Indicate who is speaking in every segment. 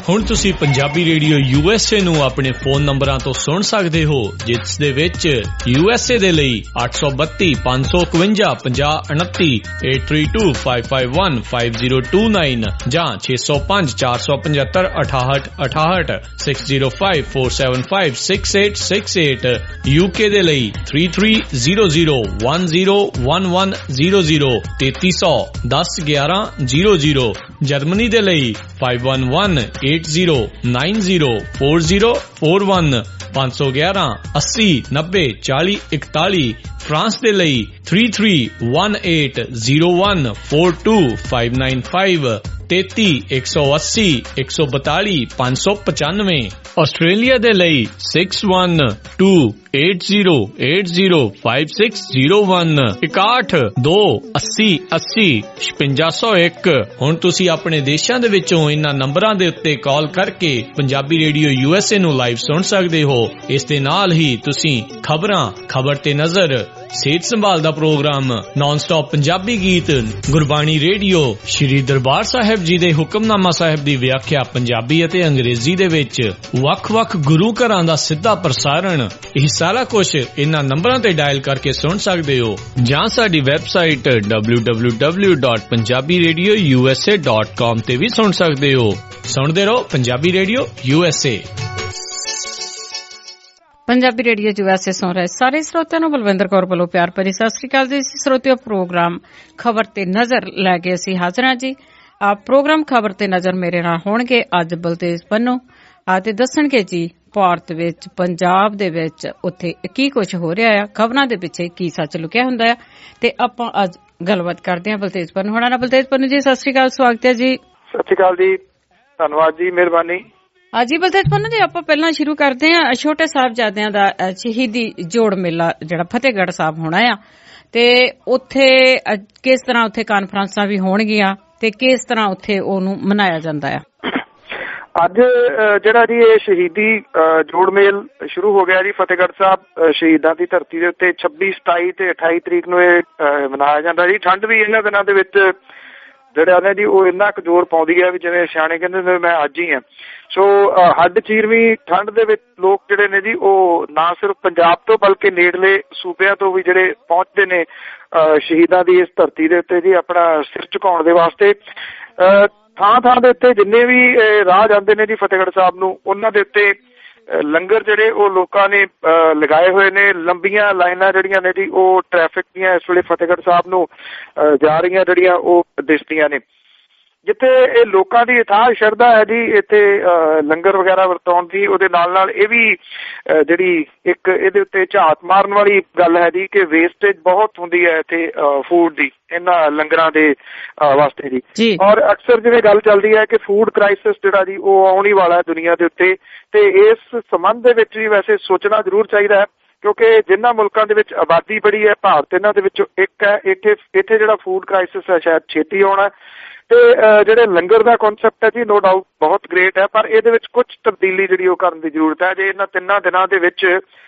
Speaker 1: ਹੁਣ ਤੁਸੀਂ Punjabi radio USA ਨੂੰ ਆਪਣੇ ਫੋਨ ਨੰਬਰਾਂ ਤੋਂ ਸੁਣ ਸਕਦੇ ਹੋ, ਜਿਸ ਦੇ ਵਿੱਚ USA ਦੇ ਲਈ 832 551 5029, 8325515029 ਜਾਂ 605 475 6868, 605 475 6868, UK ਦੇ ਲਈ 3300101100, 3300 ਜਰਮਨੀ ਦੇ ਲਈ 5118090404, 511 80 90 40 41, फ्रांस ਦੇ ਲਈ 3318014255, 33 180 142 595, ਆਸਟ੍ਰੇਲੀਆ ਦੇ ਲਈ 6128080560, 61288080 ਹੁਣ ਤੁਸੀਂ ਆਪਣੇ ਦੇਸ਼ਾਂ ਦੇ ਵਿੱਚੋਂ ਇਹਨਾਂ ਨੰਬਰਾਂ ਦੇ ਉੱਤੇ ਕਾਲ ਕਰਕੇ ਪੰਜਾਬੀ ਰੇਡੀਓ USA ਨੂੰ ਲਾਈਵ ਸੁਣ ਸਕਦੇ ਹੋ। ਇਸ ਦੇ ਨਾਲ ਹੀ ਤੁਸੀਂ ਖਬਰਾਂ, ਖਬਰ ਤੇ ਨਜ਼ਰ, ਸਿਹਤ ਸੰਭਾਲ ਦਾ ਪ੍ਰੋਗਰਾਮ, ਨਾਨ ਸਟਾਪ ਪੰਜਾਬੀ ਗੀਤ, ਗੁਰਬਾਣੀ ਰੇਡੀਓ, ਸ਼੍ਰੀ ਦਰਬਾਰ ਸਾਹਿਬ ਜੀ ਦੇ ਹੁਕਮਨਾਮਾ ਸਾਹਿਬ ਦੀ ਵਿਆਖਿਆ ਪੰਜਾਬੀ ਅਤੇ ਅੰਗਰੇਜ਼ੀ ਦੇ ਵਿੱਚ, ਵੱਖ-ਵੱਖ ਗੁਰੂ ਘਰਾਂ ਦਾ ਸਿੱਧਾ ਪ੍ਰਸਾਰਣ, ਇਹ ਸਾਰਾ ਕੁਝ ਇਹਨਾਂ ਨੰਬਰਾਂ ਤੇ ਡਾਇਲ ਕਰਕੇ ਸੁਣ ਸਕਦੇ ਹੋ ਜਾਂ ਸਾਡੀ ਵੈਬਸਾਈਟ www.punjabiradiousa.com ਤੇ ਵੀ ਸੁਣ ਸਕਦੇ ਹੋ। ਸੁਣਦੇ ਰਹੋ Punjabi radio USA।
Speaker 2: Punjabi radio USA ਸੁਣ ਰਹੇ ਸਾਰੇ ਸਰੋਤਿਆਂ ਨੂੰ ਬਲਵਿੰਦਰ ਕੌਰ ਵੱਲੋਂ ਪਿਆਰ ਭਰੀ ਸਤਿ ਸ੍ਰੀ ਅਕਾਲ ਜੀ। ਸਰੋਤਿਓ, ਪ੍ਰੋਗਰਾਮ ਖਬਰ ਤੇ ਨਜ਼ਰ ਲੈ ਕੇ ਅਸੀਂ ਹਾਜ਼ਰ ਹਾਂ ਜੀ। ਪ੍ਰੋਗਰਾਮ ਖਬਰ ਤੇ ਨਜ਼ਰ ਮੇਰੇ ਨਾਲ ਹੋਣਗੇ ਅੱਜ ਬਲਤੇਜ ਪੰਨੂ ਅਤੇ ਦੱਸਣਗੇ ਜੀ ਭਾਰਤ ਵਿੱਚ, ਪੰਜਾਬ ਦੇ ਵਿੱਚ ਉੱਥੇ ਕੀ ਕੁਝ ਹੋ ਰਿਹਾ ਆ, ਖਬਰਾਂ ਦੇ ਪਿੱਛੇ ਕੀ ਸੱਚ ਲੁਕਿਆ ਹੁੰਦਾ ਆ, ਤੇ ਆਪਾਂ ਅੱਜ ਗੱਲਬਾਤ ਕਰਦੇ ਹਾਂ ਬਲਤੇਜ ਪੰਨੂ ਹੋਣਾ ਨਾਲ। ਬਲਤੇਜ ਪੰਨੂ ਜੀ, ਸਤਿ ਸ੍ਰੀ ਅਕਾਲ, ਸਵਾਗਤ ਹੈ ਜੀ।
Speaker 3: ਸਤਿ ਸ੍ਰੀ ਅਕਾਲ ਜੀ, ਧੰਨਵਾਦ ਜੀ, ਮਿਹਰਬਾਨੀ।
Speaker 2: ਜੀ ਬਲਤੇਜ ਪੰਨੂ ਜੀ, ਆਪਾਂ ਪਹਿਲਾਂ ਸ਼ੁਰੂ ਕਰਦੇ ਹਾਂ ਛੋਟੇ ਸਾਹਿਬਜ਼ਾਦਿਆਂ ਦਾ ਸ਼ਹੀਦੀ ਜੋੜ ਮੇਲਾ ਜਿਹੜਾ ਫਤਿਹਗੜ੍ਹ ਸਾਹਿਬ ਹੋਣਾ ਆ, ਤੇ ਉੱਥੇ ਕਿਸ ਤਰ੍ਹਾਂ ਉੱਥੇ ਕਾਨਫਰੰਸਾਂ ਵੀ ਹੋਣਗੀਆਂ ਤੇ ਕਿਸ ਤਰ੍ਹਾਂ ਉੱਥੇ ਉਹਨੂੰ ਮਨਾਇਆ ਜਾਂਦਾ ਆ।
Speaker 3: ਅੱਜ ਜਿਹੜਾ ਜੀ ਇਹ ਸ਼ਹੀਦੀ ਜੋੜ ਮੇਲ ਸ਼ੁਰੂ ਹੋ ਗਿਆ ਜੀ ਫਤਿਹਗੜ੍ਹ ਸਾਹਿਬ ਸ਼ਹੀਦਾਂ ਦੀ ਧਰਤੀ ਦੇ ਉੱਤੇ 26, 27 ਤੇ 28 ਤਰੀਕ ਨੂੰ ਇਹ ਮਨਾਇਆ ਜਾਂਦਾ ਜੀ। ਠੰਡ ਵੀ ਇਹਨਾਂ ਦਿਨਾਂ ਦੇ ਵਿੱਚ ਜਿਹੜਾ ਨੇ ਜੀ ਉਹ ਇੰਨਾ ਕੁ ਜ਼ੋਰ ਪਾਉਂਦੀ ਹੈ ਵੀ ਜਿਵੇਂ ਸਿਆਣੇ ਕਹਿੰਦੇ ਨੇ ਮੈਂ ਅੱਜ ਹੀ ਹਾਂ। ਸੋ ਹੱਡ ਚੀਰਵੀਂ ਠੰਡ ਦੇ ਵਿੱਚ ਲੋਕ ਜਿਹੜੇ ਨੇ ਜੀ ਉਹ ਨਾ ਸਿਰਫ ਪੰਜਾਬ ਤੋਂ ਬਲਕਿ ਨੇੜਲੇ ਸੂਬਿਆਂ ਤੋਂ ਵੀ ਜਿਹੜੇ ਪਹੁੰਚਦੇ ਨੇ ਸ਼ਹੀਦਾਂ ਦੀ ਇਸ ਧਰਤੀ ਦੇ ਉੱਤੇ ਜੀ ਆਪਣਾ ਸਿਰ ਝੁਕਾਉਣ ਦੇ ਵਾਸਤੇ। ਥਾਂ ਦੇ ਉੱਤੇ ਜਿੰਨੇ ਵੀ ਰਾਹ ਜਾਂਦੇ ਨੇ ਜੀ ਫਤਿਹਗੜ੍ਹ ਸਾਹਿਬ ਨੂੰ, ਉਹਨਾਂ ਦੇ ਉੱਤੇ ਲੰਗਰ ਜਿਹੜੇ ਉਹ ਲੋਕਾਂ ਨੇ ਲਗਾਏ ਹੋਏ ਨੇ। ਲੰਬੀਆਂ ਲਾਈਨਾਂ ਜਿਹੜੀਆਂ ਨੇ ਜੀ ਉਹ ਟ੍ਰੈਫਿਕ ਦੀਆਂ ਇਸ ਵੇਲੇ ਫਤਿਹਗੜ੍ਹ ਸਾਹਿਬ ਨੂੰ ਜਾ ਰਹੀਆਂ ਜਿਹੜੀਆਂ ਉਹ ਦਿਸਦੀਆਂ ਨੇ। ਜਿੱਥੇ ਇਹ ਲੋਕਾਂ ਦੀ ਅਥਾਹ ਸ਼ਰਧਾ ਹੈ ਜੀ ਇੱਥੇ ਲੰਗਰ ਵਗੈਰਾ ਵਰਤਾਉਣ ਦੀ, ਉਹਦੇ ਨਾਲ ਇਹ ਵੀ ਜਿਹੜੀ ਇੱਕ ਇਹਦੇ ਉੱਤੇ ਝਾਤ ਮਾਰਨ ਵਾਲੀ ਗੱਲ ਹੈ ਜੀ ਕਿ ਵੇਸਟੇਜ ਬਹੁਤ ਹੁੰਦੀ ਹੈ ਇੱਥੇ ਫੂਡ ਦੀ ਇਹਨਾਂ ਲੰਗਰਾਂ ਦੇ ਵਾਸਤੇ ਜੀ। ਔਰ ਅਕਸਰ ਜਿਵੇਂ ਗੱਲ ਚੱਲਦੀ ਹੈ ਕਿ ਫੂਡ ਕ੍ਰਾਈਸਿਸ ਜਿਹੜਾ ਜੀ ਉਹ ਆਉਣ ਹੀ ਵਾਲਾ ਹੈ ਦੁਨੀਆ ਦੇ ਉੱਤੇ, ਤੇ ਇਸ ਸੰਬੰਧ ਦੇ ਵਿੱਚ ਵੀ ਵੈਸੇ ਸੋਚਣਾ ਜ਼ਰੂਰ ਚਾਹੀਦਾ ਹੈ ਕਿਉਂਕਿ ਜਿਨ੍ਹਾਂ ਮੁਲਕਾਂ ਦੇ ਵਿੱਚ ਆਬਾਦੀ ਬੜੀ ਹੈ, ਭਾਰਤ ਇਹਨਾਂ ਦੇ ਵਿੱਚੋਂ ਇੱਕ ਹੈ। ਇੱਥੇ ਜਿਹੜਾ ਫੂਡ ਕ੍ਰਾਈਸਿਸ ਹੈ ਸ਼ਾਇਦ ਛੇਤੀ ਆਉਣਾ, ਤੇ ਜਿਹੜੇ ਲੰਗਰ ਦਾ ਕਨਸੈਪਟ ਹੈ ਜੀ ਨੋ ਡਾਊਟ ਬਹੁਤ ਗ੍ਰੇਟ ਹੈ, ਪਰ ਇਹਦੇ ਵਿੱਚ ਕੁਝ ਤਬਦੀਲੀ ਜਿਹੜੀ ਉਹ ਕਰਨ ਦੀ ਜ਼ਰੂਰਤ ਹੈ। ਜੇ ਇਹਨਾਂ 3 ਦਿਨਾਂ ਦੇ ਵਿੱਚ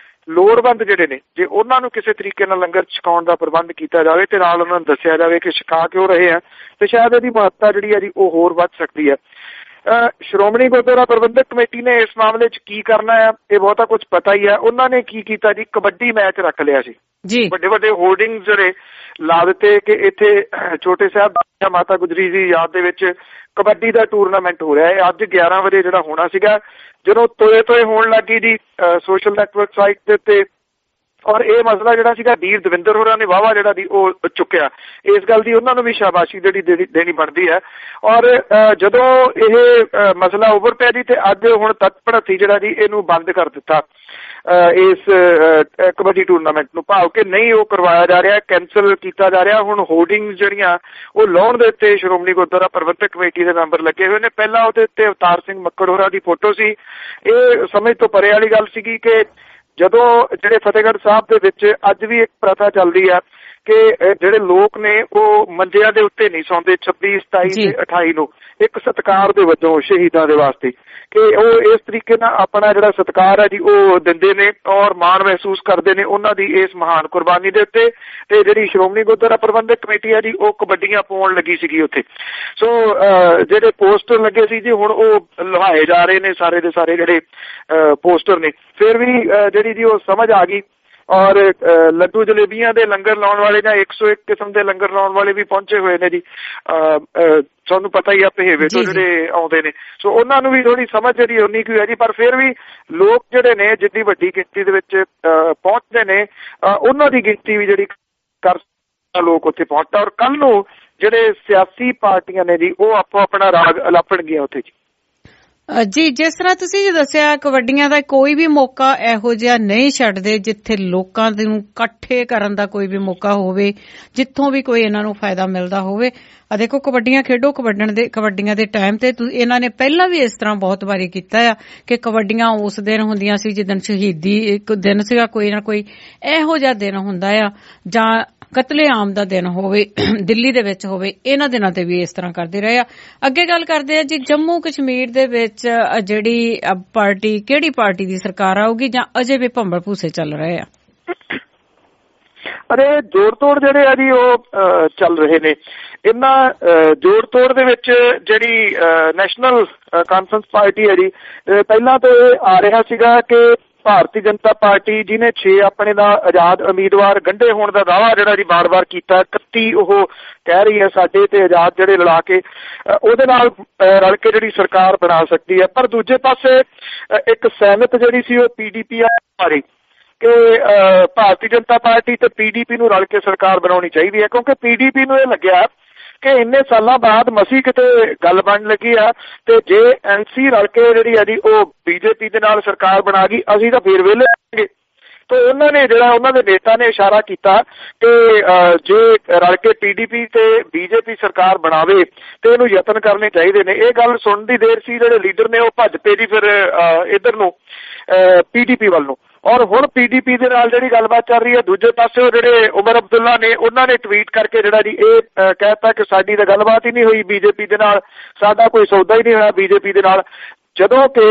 Speaker 3: ਲੋੜਵੰਦ ਜਿਹੜੇ ਨੇ ਜੇ ਉਹਨਾਂ ਨੂੰ ਕਿਸੇ ਤਰੀਕੇ ਨਾਲ ਲੰਗਰ ਛਕਾਉਣ ਦਾ ਪ੍ਰਬੰਧ ਕੀਤਾ ਜਾਵੇ ਤੇ ਨਾਲ ਉਹਨਾਂ ਨੂੰ ਦੱਸਿਆ ਜਾਵੇ ਕਿ ਛਕਾ ਕਿਉਂ ਰਹੇ ਆ, ਤੇ ਸ਼ਾਇਦ ਇਹਦੀ ਮਹੱਤਤਾ ਜਿਹੜੀ ਹੈ ਜੀ ਉਹ ਹੋਰ ਵੱਧ ਸਕਦੀ ਹੈ। ਸ਼੍ਰੋਮਣੀ ਗੁਰਦੁਆਰਾ ਪ੍ਰਬੰਧਕ ਕਮੇਟੀ ਨੇ ਇਸ ਮਾਮਲੇ 'ਚ ਕੀ ਕਰਨਾ ਹੈ ਇਹ ਬਹੁਤਾ ਕੁਝ ਪਤਾ ਹੀ ਹੈ। ਉਹਨਾਂ ਨੇ ਕੀ ਕੀਤਾ ਜੀ, ਕਬੱਡੀ ਮੈਚ ਰੱਖ ਲਿਆ ਸੀ। ਵੱਡੇ ਹੋਰਡਿੰਗਸ ਜਿਹੜੇ ਲਾ ਦਿੱਤੇ ਕਿ ਇੱਥੇ ਛੋਟੇ ਸਾਹਿਬ ਮਾਤਾ ਗੁਜਰੀ ਦੀ ਯਾਦ ਦੇ ਵਿੱਚ ਕਬੱਡੀ ਦਾ ਟੂਰਨਾਮੈਂਟ ਹੋ ਰਿਹਾ ਹੈ। ਅੱਜ 11 ਵਜੇ ਜਿਹੜਾ ਹੋਣਾ ਸੀਗਾ, ਜਦੋਂ ਤੋਏ ਹੋਣ ਲੱਗੀ ਜੀ ਸੋਸ਼ਲ ਨੈਟਵਰਕ ਸਾਈਟ ਦੇ ਉੱਤੇ, ਔਰ ਇਹ ਮਸਲਾ ਜਿਹੜਾ ਸੀਗਾ ਵੀਰ ਦਵਿੰਦਰ ਹੋਰਾਂ ਨੇ ਵਾਹਵਾ ਜਿਹੜਾ ਦੀ ਉਹ ਚੁੱਕਿਆ। ਇਸ ਗੱਲ ਦੀ ਉਹਨਾਂ ਨੂੰ ਵੀ ਸ਼ਾਬਾਸ਼ੀ ਜਿਹੜੀ ਦੇਣੀ ਬਣਦੀ ਹੈ। ਔਰ ਜਦੋਂ ਇਹ ਮਸਲਾ ਉੱਭਰ ਪਿਆ ਜੀ ਤੇ ਅੱਜ ਹੁਣ ਤਤਪੜਤੀ ਜਿਹੜਾ ਜੀ ਇਹਨੂੰ ਬੰਦ ਕਰ ਦਿੱਤਾ ਇਸ ਕਬੱਡੀ ਟੂਰਨਾਮੈਂਟ ਨੂੰ, ਭਾਵ ਕਿ ਨਹੀਂ ਉਹ ਕਰਵਾਇਆ ਜਾ ਰਿਹਾ, ਕੈਂਸਲ ਕੀਤਾ ਜਾ ਰਿਹਾ। ਹੁਣ ਹੋਰਡਿੰਗਸ ਜਿਹੜੀਆਂ ਉਹ ਲਾਉਣ ਦੇ ਉੱਤੇ ਸ਼੍ਰੋਮਣੀ ਗੁਰਦੁਆਰਾ ਪ੍ਰਬੰਧਕ ਕਮੇਟੀ ਦੇ ਮੈਂਬਰ ਲੱਗੇ ਹੋਏ ਨੇ। ਪਹਿਲਾਂ ਉਹਦੇ ਉੱਤੇ ਅਵਤਾਰ ਸਿੰਘ ਮੱਕੜ ਹੋਰਾਂ ਦੀ ਫੋਟੋ ਸੀ। ਇਹ ਸਮਝ ਤੋਂ ਪਰੇ ਵਾਲੀ ਗੱਲ ਸੀਗੀ ਕਿ ਜਦੋਂ ਜਿਹੜੇ ਫਤਿਹਗੜ੍ਹ ਸਾਹਿਬ ਦੇ ਵਿੱਚ ਅੱਜ ਵੀ ਇੱਕ ਪ੍ਰਥਾ ਚੱਲਦੀ ਹੈ ਕਿ ਜਿਹੜੇ ਲੋਕ ਨੇ ਉਹ ਮੰਜਿਆਂ ਦੇ ਉੱਤੇ ਨਹੀਂ ਸੌਂਦੇ 26, 27 ਤੇ 28 ਨੂੰ ਇੱਕ ਸਤਿਕਾਰ ਦੇ ਵਜੋਂ ਸ਼ਹੀਦਾਂ ਦੇ ਵਾਸਤੇ, ਕਿ ਉਹ ਇਸ ਤਰੀਕੇ ਨਾਲ ਆਪਣਾ ਜਿਹੜਾ ਸਤਿਕਾਰ ਹੈ ਜੀ ਉਹ ਦਿੰਦੇ ਨੇ ਔਰ ਮਾਣ ਮਹਿਸੂਸ ਕਰਦੇ ਨੇ ਉਹਨਾਂ ਦੀ ਇਸ ਮਹਾਨ ਕੁਰਬਾਨੀ ਦੇ ਉੱਤੇ। ਤੇ ਜਿਹੜੀ ਸ਼੍ਰੋਮਣੀ ਗੁਰਦੁਆਰਾ ਪ੍ਰਬੰਧਕ ਕਮੇਟੀ ਹੈ ਜੀ ਉਹ ਕਬੱਡੀਆਂ ਪਾਉਣ ਲੱਗੀ ਸੀਗੀ ਉੱਥੇ। ਸੋ ਜਿਹੜੇ ਪੋਸਟਰ ਲੱਗੇ ਸੀ ਜੀ ਹੁਣ ਉਹ ਲਵਾਏ ਜਾ ਰਹੇ ਨੇ ਸਾਰੇ ਦੇ ਸਾਰੇ ਜਿਹੜੇ ਪੋਸਟਰ ਨੇ। ਫਿਰ ਵੀ ਜਿਹੜੀ ਜੀ ਉਹ ਸਮਝ ਆ ਗਈ ਔਰ ਲੱਡੂ ਜਲੇਬੀਆਂ ਦੇ ਲੰਗਰ ਲਾਉਣ ਵਾਲੇ ਜਾਂ 101 ਕਿਸਮ ਦੇ ਲੰਗਰ ਲਾਉਣ ਵਾਲੇ ਵੀ ਪਹੁੰਚੇ ਹੋਏ ਨੇ ਜੀ। ਤੁਹਾਨੂੰ ਪਤਾ ਹੀ ਆ ਪਹੇਵੇ ਤੋਂ ਜਿਹੜੇ ਆਉਂਦੇ ਨੇ, ਸੋ ਉਹਨਾਂ ਨੂੰ ਵੀ ਥੋੜੀ ਸਮਝ ਜਿਹੜੀ ਉਨੀ ਕੁ ਹੈ ਜੀ। ਪਰ ਫਿਰ ਵੀ ਲੋਕ ਜਿਹੜੇ ਨੇ ਜਿੰਨੀ ਵੱਡੀ ਗਿਣਤੀ ਦੇ ਵਿੱਚ ਪਹੁੰਚਦੇ ਨੇ ਉਹਨਾਂ ਦੀ ਗਿਣਤੀ ਵੀ ਜਿਹੜੀ ਕਰ ਲੋਕ ਉੱਥੇ ਪਹੁੰਚਦਾ। ਔਰ ਕੱਲ ਨੂੰ ਜਿਹੜੇ ਸਿਆਸੀ ਪਾਰਟੀਆਂ ਨੇ ਜੀ ਉਹ ਆਪੋ ਆਪਣਾ ਰਾਗ ਅਲਾਪਣਗੀਆਂ ਉੱਥੇ ਜੀ।
Speaker 2: ਜੀ, ਜਿਸ ਤਰ੍ਹਾਂ ਤੁਸੀਂ ਦੱਸਿਆ ਕਬੱਡੀਆਂ ਦਾ ਕੋਈ ਵੀ ਮੌਕਾ ਇਹੋ ਜਿਹਾ ਨਹੀਂ ਛੱਡਦੇ ਜਿੱਥੇ ਲੋਕਾਂ ਨੂੰ ਇਕੱਠੇ ਕਰਨ ਦਾ ਕੋਈ ਵੀ ਮੌਕਾ ਹੋਵੇ, ਜਿੱਥੋਂ ਵੀ ਕੋਈ ਇਹਨਾਂ ਨੂੰ ਫਾਇਦਾ ਮਿਲਦਾ ਹੋਵੇ। ਦੇਖੋ ਕਬੱਡੀਆਂ ਖੇਡੋ, ਕਬੱਡੀਆਂ ਦੇ ਟਾਈਮ ਤੇ ਇਹਨਾਂ ਨੇ ਪਹਿਲਾਂ ਵੀ ਇਸ ਤਰ੍ਹਾਂ ਬਹੁਤ ਵਾਰੀ ਕੀਤਾ ਆ ਕਿ ਕਬੱਡੀਆਂ ਉਸ ਦਿਨ ਹੁੰਦੀਆਂ ਸੀ ਜਿੱਦਣ ਸ਼ਹੀਦੀ ਇੱਕ ਦਿਨ ਸੀਗਾ, ਕੋਈ ਨਾ ਕੋਈ ਇਹੋ ਜਿਹਾ ਦਿਨ ਹੁੰਦਾ ਆ ਜਾਂ ਕਤਲੇਆਮ ਦਾ ਦਿਨ ਹੋਵੇ, ਦਿੱਲੀ ਦੇ ਵਿੱਚ ਹੋਵੇ, ਇਹਨਾਂ ਦਿਨਾਂ ਤੇ ਵੀ ਇਸ ਤਰ੍ਹਾਂ ਕਰਦੇ ਰਹੇ ਆ। ਅੱਗੇ ਗੱਲ ਕਰਦੇ ਆ ਜੀ, ਜੰਮੂ ਕਸ਼ਮੀਰ ਦੇ ਵਿੱਚ ਜਿਹੜੀ ਪਾਰਟੀ, ਕਿਹੜੀ ਪਾਰਟੀ ਦੀ ਸਰਕਾਰ ਆਊਗੀ ਜਾਂ ਅਜੇ ਵੀ ਭੰਬਲ ਭੂਸੇ ਚੱਲ ਰਹੇ ਆ?
Speaker 3: ਅਰੇ ਜੋੜ ਤੋੜ ਜਿਹੜੇ ਆ ਜੀ ਉਹ ਚੱਲ ਰਹੇ ਨੇ। ਇਹਨਾਂ ਜੋੜ ਤੋੜ ਦੇ ਵਿੱਚ ਜਿਹੜੀ ਨੈਸ਼ਨਲ ਕਾਨਫਰੰਸ ਪਾਰਟੀ ਹੈ ਜੀ, ਪਹਿਲਾਂ ਤੋਂ ਇਹ ਆ ਰਿਹਾ ਸੀਗਾ ਕਿ ਭਾਰਤੀ ਜਨਤਾ ਪਾਰਟੀ ਜਿਹਨੇ 6 ਆਪਣੇ ਦਾ ਆਜ਼ਾਦ ਉਮੀਦਵਾਰ ਗੰਢੇ ਹੋਣ ਦਾ ਦਾਅਵਾ ਜਿਹੜਾ ਜੀ ਵਾਰ-ਵਾਰ ਕੀਤਾ, 31 ਉਹ ਕਹਿ ਰਹੀ ਹੈ ਸਾਡੇ ਤੇ ਆਜ਼ਾਦ ਜਿਹੜੇ ਲੜਾ ਕੇ ਉਹਦੇ ਨਾਲ ਰਲ ਕੇ ਜਿਹੜੀ ਸਰਕਾਰ ਬਣਾ ਸਕਦੀ ਹੈ। ਪਰ ਦੂਜੇ ਪਾਸੇ ਇੱਕ ਸਹਿਮਤ ਜਿਹੜੀ ਸੀ ਉਹ PDP ਬਾਰੇ ਕਿ ਭਾਰਤੀ ਜਨਤਾ ਪਾਰਟੀ ਤੇ PDP ਨੂੰ ਰਲ ਕੇ ਸਰਕਾਰ ਬਣਾਉਣੀ ਚਾਹੀਦੀ ਹੈ, ਕਿਉਂਕਿ PDP ਨੂੰ ਇਹ ਲੱਗਿਆ ਕਿ ਇੰਨੇ ਸਾਲਾਂ ਬਾਅਦ ਮਸੀਂ ਕਿਤੇ ਗੱਲ ਬਣ ਲੱਗੀ ਆ ਤੇ ਜੇ NC ਰਲ ਕੇ ਜਿਹੜੀ ਆ ਜੀ ਉਹ BJP ਦੇ ਨਾਲ ਸਰਕਾਰ ਬਣਾ ਗਈ ਅਸੀਂ ਤਾਂ ਫੇਰ ਵਿਹਲੇ ਹੋਵਾਂਗੇ। ਤੇ ਉਹਨਾਂ ਨੇ ਜਿਹੜਾ ਉਹਨਾਂ ਦੇ ਨੇਤਾ ਨੇ ਇਸ਼ਾਰਾ ਕੀਤਾ ਕਿ ਜੇ ਰਲ ਕੇ PDP ਤੇ BJP ਸਰਕਾਰ ਬਣਾਵੇ ਤੇ ਇਹਨੂੰ ਯਤਨ ਕਰਨੇ ਚਾਹੀਦੇ ਨੇ। ਇਹ ਗੱਲ ਸੁਣਨ ਦੀ ਦੇਰ ਸੀ ਜਿਹੜੇ ਲੀਡਰ ਨੇ ਉਹ ਭੱਜ ਪਏ ਜੀ ਫਿਰ ਇੱਧਰ ਨੂੰ PDP ਵੱਲ ਨੂੰ। ਔਰ ਹੁਣ PDP ਦੇ ਨਾਲ ਜਿਹੜੀ ਗੱਲਬਾਤ ਚੱਲ ਰਹੀ ਹੈ, ਦੂਜੇ ਪਾਸੇ ਉਹ ਜਿਹੜੇ ਉਮਰ ਅਬਦੁੱਲਾ ਨੇ ਉਹਨਾਂ ਨੇ ਟਵੀਟ ਕਰਕੇ ਜਿਹੜਾ ਜੀ ਇਹ ਕਹਿਤਾ ਕਿ ਸਾਡੀ ਤਾਂ ਗੱਲਬਾਤ ਹੀ ਨਹੀਂ ਹੋਈ BJP ਦੇ ਨਾਲ, ਸਾਡਾ ਕੋਈ ਸੌਦਾ ਹੀ ਨਹੀਂ ਹੋਇਆ BJP ਦੇ ਨਾਲ। ਜਦੋਂ ਕਿ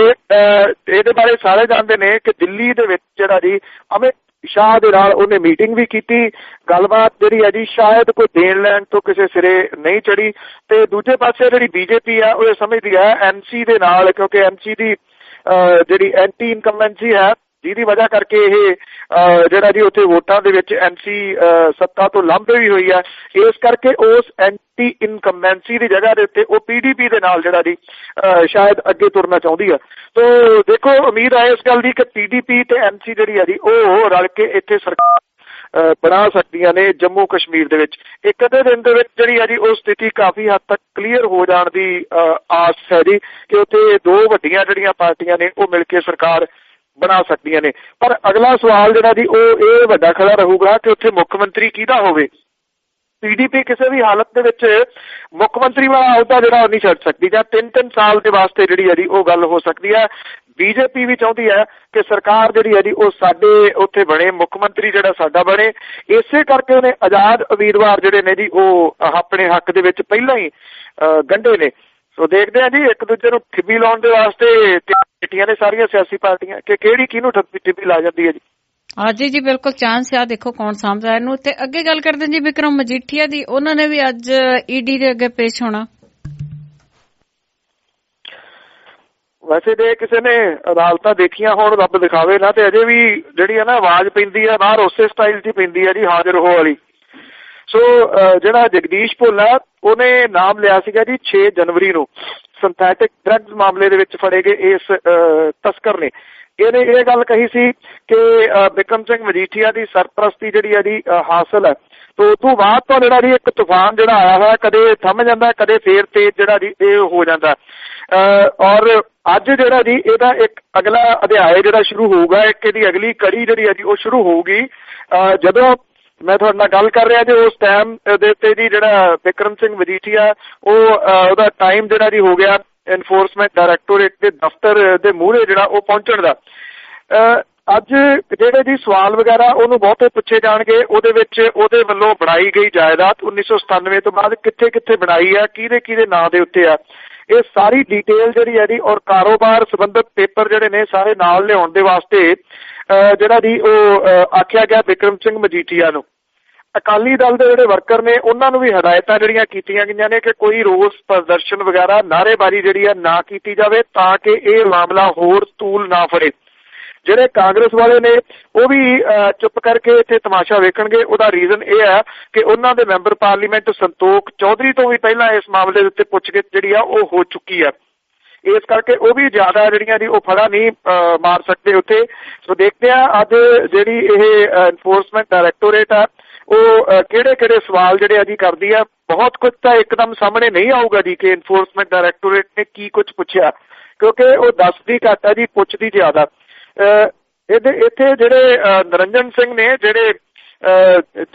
Speaker 3: ਇਹਦੇ ਬਾਰੇ ਸਾਰੇ ਜਾਣਦੇ ਨੇ ਕਿ ਦਿੱਲੀ ਦੇ ਵਿੱਚ ਜਿਹੜਾ ਜੀ ਅਮਿਤ ਸ਼ਾਹ ਦੇ ਨਾਲ ਉਹਨੇ ਮੀਟਿੰਗ ਵੀ ਕੀਤੀ। ਗੱਲਬਾਤ ਜਿਹੜੀ ਹੈ ਜੀ ਸ਼ਾਇਦ ਕੋਈ ਦੇਣ ਲੈਣ ਤੋਂ ਕਿਸੇ ਸਿਰੇ ਨਹੀਂ ਚੜੀ। ਤੇ ਦੂਜੇ ਪਾਸੇ ਜਿਹੜੀ BJP ਆ ਉਹ ਸਮਝਦੀ ਹੈ NC ਦੇ ਨਾਲ, ਕਿਉਂਕਿ NC ਦੀ ਜਿਹੜੀ ਐਂਟੀ ਇਨਕੰਬੈਂਸੀ ਹੈ ਜਿਹਦੀ ਵਜ੍ਹਾ ਕਰਕੇ ਇਹ ਜਿਹੜਾ ਜੀ ਉੱਥੇ ਵੋਟਾਂ ਦੇ ਵਿੱਚ NC ਸੱਤਾ ਤੋਂ ਲਾਂਭੇ ਵੀ ਹੋਈ ਹੈ। ਇਸ ਕਰਕੇ ਉਸ ਐਂਟੀ ਇਨਕੰਬੈਂਸੀ ਦੀ ਜਗ੍ਹਾ ਦੇ ਉੱਤੇ ਉਹ PDP ਦੇ ਨਾਲ ਜਿਹੜਾ ਜੀ ਸ਼ਾਇਦ ਅੱਗੇ ਤੁਰਨਾ ਚਾਹੁੰਦੀ ਹੈ। ਤੋ ਦੇਖੋ ਉਮੀਦ ਹੈ ਇਸ ਗੱਲ ਦੀ ਕਿ PDP ਤੇ NC ਜਿਹੜੀ ਹੈ ਜੀ ਉਹ ਰਲ ਕੇ ਇੱਥੇ ਸਰਕਾਰ ਬਣਾ ਸਕਦੀਆਂ ਨੇ ਜੰਮੂ ਕਸ਼ਮੀਰ ਦੇ ਵਿੱਚ। ਇੱਕ ਅੱਧੇ ਦਿਨ ਦੇ ਵਿੱਚ ਜਿਹੜੀ ਹੈ ਜੀ ਉਹ ਸਥਿਤੀ ਕਾਫੀ ਹੱਦ ਤੱਕ ਕਲੀਅਰ ਹੋ ਜਾਣ ਦੀ ਆਸ ਹੈ ਜੀ ਕਿ ਉੱਥੇ ਦੋ ਵੱਡੀਆਂ ਜਿਹੜੀਆਂ ਪਾਰਟੀਆਂ ਨੇ ਉਹ ਮਿਲ ਕੇ ਸਰਕਾਰ ਬਣਾ ਸਕਦੀਆਂ ਨੇ। ਪਰ ਅਗਲਾ ਸਵਾਲ ਜਿਹੜਾ ਜੀ ਉਹ ਇਹ ਵੱਡਾ ਖੜਾ ਰਹੂਗਾ ਕਿ ਉੱਥੇ ਮੁੱਖ ਮੰਤਰੀ ਕਿਹਦਾ ਹੋਵੇ। PDP ਕਿਸੇ ਵੀ ਹਾਲਤ ਦੇ ਵਿੱਚ ਮੁੱਖ ਮੰਤਰੀ ਵਾਲਾ ਅਹੁਦਾ ਜਿਹੜਾ ਉਹ ਨਹੀਂ ਛੱਡ ਸਕਦੀ ਜਾਂ 3-3 ਸਾਲ ਦੇ ਵਾਸਤੇ ਜਿਹੜੀ ਹੈ ਜੀ ਉਹ ਗੱਲ ਹੋ ਸਕਦੀ ਹੈ। BJP ਵੀ ਚਾਹੁੰਦੀ ਹੈ ਕਿ ਸਰਕਾਰ ਜਿਹੜੀ ਹੈ ਜੀ ਉਹ ਸਾਡੇ ਉੱਥੇ ਬਣੇ, ਮੁੱਖ ਮੰਤਰੀ ਜਿਹੜਾ ਸਾਡਾ ਬਣੇ। ਇਸੇ ਕਰਕੇ ਉਹਨੇ ਆਜ਼ਾਦ ਉਮੀਦਵਾਰ ਜਿਹੜੇ ਨੇ ਜੀ ਉਹ ਆਪਣੇ ਹੱਕ ਦੇ ਵਿੱਚ ਪਹਿਲਾਂ ਹੀ ਗੰਢੇ ਨੇ। ਸੋ ਦੇਖਦੇ ਆ ਜੀ ਇੱਕ ਦੂਜੇ ਨੂੰ ਠਿੱਬੀ ਲਾਉਣ ਦੇ ਵਾਸਤੇ ਬੈਠੀਆਂ ਨੇ ਸਾਰੀਆਂ ਸਿਆਸੀ ਪਾਰਟੀਆਂ ਕਿ ਕਿਹੜੀ ਕਿਹਨੂੰ ਠਿੱਬੀ ਲਾ ਜਾਂਦੀ ਹੈ ਜੀ।
Speaker 2: ਹਾਂਜੀ ਜੀ, ਬਿਲਕੁਲ ਚਾਂਸ ਆ, ਦੇਖੋ ਕੌਣ ਸਾਂਭਦਾ ਇਹਨੂੰ। ਤੇ ਅੱਗੇ ਗੱਲ ਕਰਦੇ ਜੀ ਵਿਕਰਮ ਮਜੀਠੀਆ ਦੀ, ਉਹਨਾਂ ਨੇ ਵੀ ਅੱਜ ED ਦੇ ਅੱਗੇ ਪੇਸ਼ ਹੋਣਾ।
Speaker 3: ਵੈਸੇ ਜੇ ਕਿਸੇ ਨੇ ਅਦਾਲਤਾਂ ਦੇਖੀਆਂ ਹੋਣ, ਰੱਬ ਦਿਖਾਵੇ ਨਾ, ਤੇ ਅਜੇ ਵੀ ਜਿਹੜੀ ਹੈ ਨਾ ਆਵਾਜ਼ ਪੈਂਦੀ ਹੈ ਬਾਹਰ ਉਸੇ ਸਟਾਈਲ 'ਚ ਪੈਂਦੀ ਹੈ ਜੀ, ਹਾਜ਼ਰ ਹੋ ਵਾਲੀ। ਸੋ ਜਿਹੜਾ ਜਗਦੀਸ਼ ਭੋਲਾ ਉਹਨੇ ਨਾਮ ਲਿਆ ਸੀਗਾ ਜੀ 6 ਜਨਵਰੀ ਨੂੰ ਸਿੰਥੈਟਿਕ ਡਰੱਗਸ ਮਾਮਲੇ ਦੇ ਵਿੱਚ ਫੜੇ ਗਏ ਇਸ ਤਸਕਰ ਨੇ। ਇਹਨੇ ਇਹ ਗੱਲ ਕਹੀ ਸੀ ਕਿ ਬਿਕਰਮ ਸਿੰਘ ਮਜੀਠੀਆ ਦੀ ਸਰਪ੍ਰਸਤੀ ਜਿਹੜੀ ਹੈ ਜੀ ਹਾਸਲ ਹੈ। ਤੋਂ ਤੋਂ ਬਾਅਦ ਤੋਂ ਜਿਹੜਾ ਜੀ ਇੱਕ ਤੂਫਾਨ ਜਿਹੜਾ ਆਇਆ ਹੋਇਆ, ਕਦੇ ਥੰਮ ਜਾਂਦਾ ਕਦੇ ਫੇਰ ਤੇਜ਼ ਜਿਹੜਾ ਜੀ ਇਹ ਹੋ ਜਾਂਦਾ। ਔਰ ਅੱਜ ਜਿਹੜਾ ਜੀ ਇਹਦਾ ਇੱਕ ਅਗਲਾ ਅਧਿਆਇ ਜਿਹੜਾ ਸ਼ੁਰੂ ਹੋਊਗਾ, ਇੱਕ ਇਹਦੀ ਅਗਲੀ ਕੜੀ ਜਿਹੜੀ ਹੈ ਜੀ ਉਹ ਸ਼ੁਰੂ ਹੋਊਗੀ। ਜਦੋਂ ਮੈਂ ਤੁਹਾਡੇ ਨਾਲ ਗੱਲ ਕਰ ਰਿਹਾ ਜੀ ਉਸ ਟਾਈਮ ਦੇ ਉੱਤੇ ਜੀ ਜਿਹੜਾ ਬਿਕਰਮ ਸਿੰਘ ਮਜੀਠੀਆ ਉਹਦਾ ਟਾਈਮ ਜਿਹੜਾ ਜੀ ਹੋ ਗਿਆ ਐਨਫੋਰਸਮੈਂਟ ਡਾਇਰੈਕਟੋਰੇਟ ਦੇ ਦਫ਼ਤਰ ਦੇ ਮੂਹਰੇ ਜਿਹੜਾ ਉਹ ਪਹੁੰਚਣ ਦਾ। ਅੱਜ ਜਿਹੜੇ ਜੀ ਸਵਾਲ ਵਗੈਰਾ ਉਹਨੂੰ ਬਹੁਤੇ ਪੁੱਛੇ ਜਾਣਗੇ। ਉਹਦੇ ਵਿੱਚ ਉਹਦੇ ਵੱਲੋਂ ਬਣਾਈ ਗਈ ਜਾਇਦਾਦ 1997 ਤੋਂ ਬਾਅਦ ਕਿੱਥੇ ਕਿੱਥੇ ਬਣਾਈ ਆ, ਕਿਹਦੇ ਨਾਂ ਦੇ ਉੱਤੇ ਆ, ਇਹ ਸਾਰੀ ਡਿਟੇਲ ਜਿਹੜੀ ਹੈ ਜੀ ਔਰ ਕਾਰੋਬਾਰ ਸੰਬੰਧਿਤ ਪੇਪਰ ਜਿਹੜੇ ਨੇ ਸਾਰੇ ਨਾਲ ਲਿਆਉਣ ਦੇ ਵਾਸਤੇ ਜਿਹੜਾ ਜੀ ਉਹ ਆਖਿਆ ਗਿਆ ਬਿਕਰਮ ਸਿੰਘ ਮਜੀਠੀਆ ਨੂੰ। ਅਕਾਲੀ ਦਲ ਦੇ ਜਿਹੜੇ ਵਰਕਰ ਨੇ ਉਹਨਾਂ ਨੂੰ ਵੀ ਹਦਾਇਤਾਂ ਜਿਹੜੀਆਂ ਕੀਤੀਆਂ ਗਈਆਂ ਨੇ ਕਿ ਕੋਈ ਰੋਸ ਪ੍ਰਦਰਸ਼ਨ ਵਗੈਰਾ ਨਾਅਰੇਬਾਜ਼ੀ ਜਿਹੜੀ ਆ ਨਾ ਕੀਤੀ ਜਾਵੇ ਤਾਂ ਕਿ ਇਹ ਮਾਮਲਾ ਹੋਰ ਤੂਲ ਨਾ ਫੜੇ। ਜਿਹੜੇ ਕਾਂਗਰਸ ਵਾਲੇ ਨੇ ਉਹ ਵੀ ਚੁੱਪ ਕਰਕੇ ਇੱਥੇ ਤਮਾਸ਼ਾ ਵੇਖਣਗੇ। ਉਹਦਾ ਰੀਜ਼ਨ ਇਹ ਹੈ ਕਿ ਉਹਨਾਂ ਦੇ ਮੈਂਬਰ ਪਾਰਲੀਮੈਂਟ ਸੰਤੋਖ ਚੌਧਰੀ ਤੋਂ ਵੀ ਪਹਿਲਾਂ ਇਸ ਮਾਮਲੇ ਦੇ ਉੱਤੇ ਪੁੱਛਗਿੱਛ ਜਿਹੜੀ ਆ ਉਹ ਹੋ ਚੁੱਕੀ ਆ। ਇਸ ਕਰਕੇ ਉਹ ਵੀ ਜ਼ਿਆਦਾ ਜਿਹੜੀਆਂ ਦੀ ਉਹ ਫੜਾ ਨਹੀਂ ਮਾਰ ਸਕਦੇ ਉੱਥੇ। ਸੋ ਦੇਖਦੇ ਆ ਅੱਜ ਜਿਹੜੀ ਇਹ ਐਨਫੋਰਸਮੈਂਟ ਡਾਇਰੈਕਟੋਰੇਟ ਆ ਉਹ ਕਿਹੜੇ ਸਵਾਲ ਜਿਹੜੇ ਆ ਜੀ ਕਰਦੀ ਆ। ਬਹੁਤ ਕੁਝ ਤਾਂ ਇੱਕਦਮ ਸਾਹਮਣੇ ਨਹੀਂ ਆਊਗਾ ਜੀ ਕਿ ਐਨਫੋਰਸਮੈਂਟ ਡਾਇਰੈਕਟੋਰੇਟ ਨੇ ਕੀ ਕੁਝ ਪੁੱਛਿਆ, ਕਿਉਂਕਿ ਉਹ ਦੱਸਦੀ ਘੱਟ ਆ ਜੀ, ਪੁੱਛਦੀ ਜ਼ਿਆਦਾ। ਇੱਥੇ ਜਿਹੜੇ ਨਰਿੰਦਰ ਸਿੰਘ ਨੇ ਜਿਹੜੇ